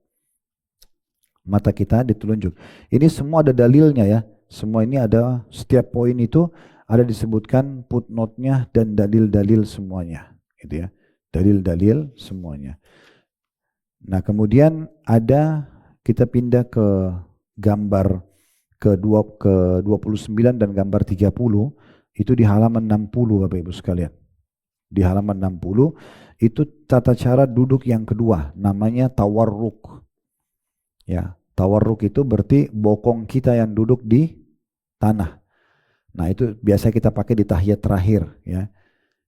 Mata kita ditelunjuk. Ini semua ada dalilnya ya. Semua ini ada, setiap poin itu ada disebutkan footnote-nya dan dalil-dalil semuanya, gitu ya. Dalil-dalil semuanya. Nah, kemudian ada, kita pindah ke gambar ke 29 dan gambar 30, itu di halaman 60 Bapak Ibu sekalian. Di halaman 60 itu tata cara duduk yang kedua, namanya tawarruk. Ya, tawarruk itu berarti bokong kita yang duduk di tanah. Nah, itu biasa kita pakai di tahiyat terakhir ya.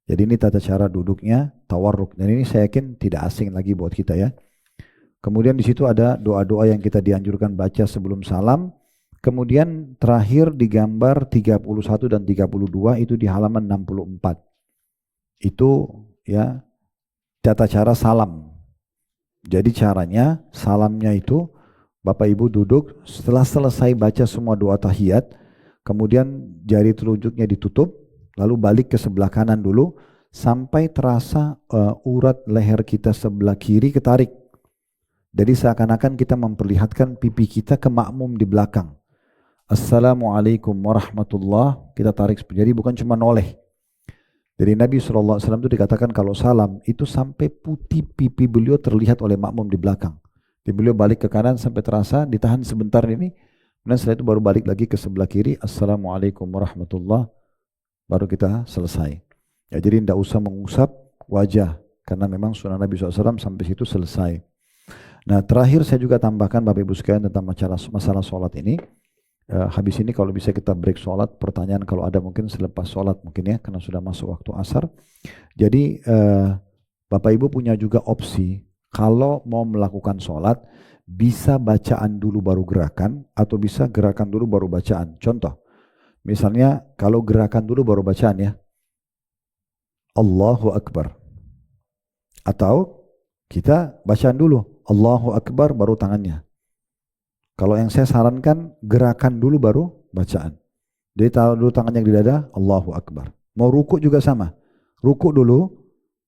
Jadi ini tata cara duduknya tawarruk, dan ini saya yakin tidak asing lagi buat kita ya. Kemudian di situ ada doa-doa yang kita dianjurkan baca sebelum salam. Kemudian terakhir di gambar 31 dan 32 itu di halaman 64. Itu ya tata cara salam. Jadi caranya salamnya itu Bapak Ibu duduk, setelah selesai baca semua doa tahiyat, kemudian jari telunjuknya ditutup, lalu balik ke sebelah kanan dulu, sampai terasa urat leher kita sebelah kiri ketarik. Jadi seakan-akan kita memperlihatkan pipi kita ke makmum di belakang. Assalamualaikum warahmatullah, kita tarik, jadi bukan cuma noleh. Dari Nabi SAW itu dikatakan kalau salam itu sampai putih pipi beliau terlihat oleh makmum di belakang. Jadi beliau balik ke kanan sampai terasa, ditahan sebentar ini, dan setelah itu baru balik lagi ke sebelah kiri, Assalamualaikum warahmatullah, baru kita selesai. Ya, jadi tidak usah mengusap wajah, karena memang sunnah Nabi SAW sampai situ selesai. Nah, terakhir saya juga tambahkan Bapak Ibu sekalian tentang masalah sholat ini. Habis ini kalau bisa kita break sholat, pertanyaan kalau ada mungkin selepas sholat mungkin ya, karena sudah masuk waktu asar. Jadi Bapak Ibu punya juga opsi, kalau mau melakukan sholat, bisa bacaan dulu baru gerakan, atau bisa gerakan dulu baru bacaan. Contoh, misalnya kalau gerakan dulu baru bacaan ya, Allahu Akbar. Atau kita bacaan dulu, Allahu Akbar baru tangannya. Kalau yang saya sarankan, gerakan dulu baru bacaan. Jadi taruh dulu tangannya di dada, Allahu Akbar. Mau ruku juga sama. Ruku dulu,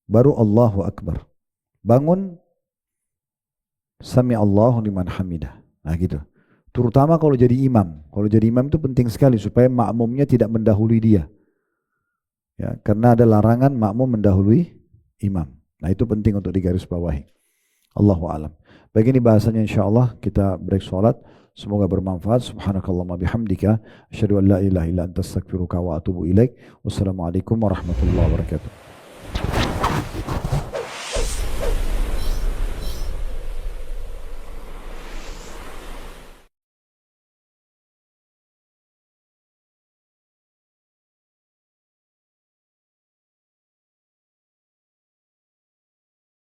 baru Allahu Akbar. Bangun, Sami Allahu liman hamidah. Nah gitu. Terutama kalau jadi imam. Kalau jadi imam itu penting sekali supaya makmumnya tidak mendahului dia. Ya, karena ada larangan makmum mendahului imam. Nah itu penting untuk digarisbawahi. Allahu a'lam. Baik, ini bahasanya insyaallah, kita break sholat. Semoga bermanfaat. Subhanakallahumma bihamdika asyhadu an la ilaha illa anta astaghfiruka wa atubu ilaik. Wassalamualaikum warahmatullahi wabarakatuh.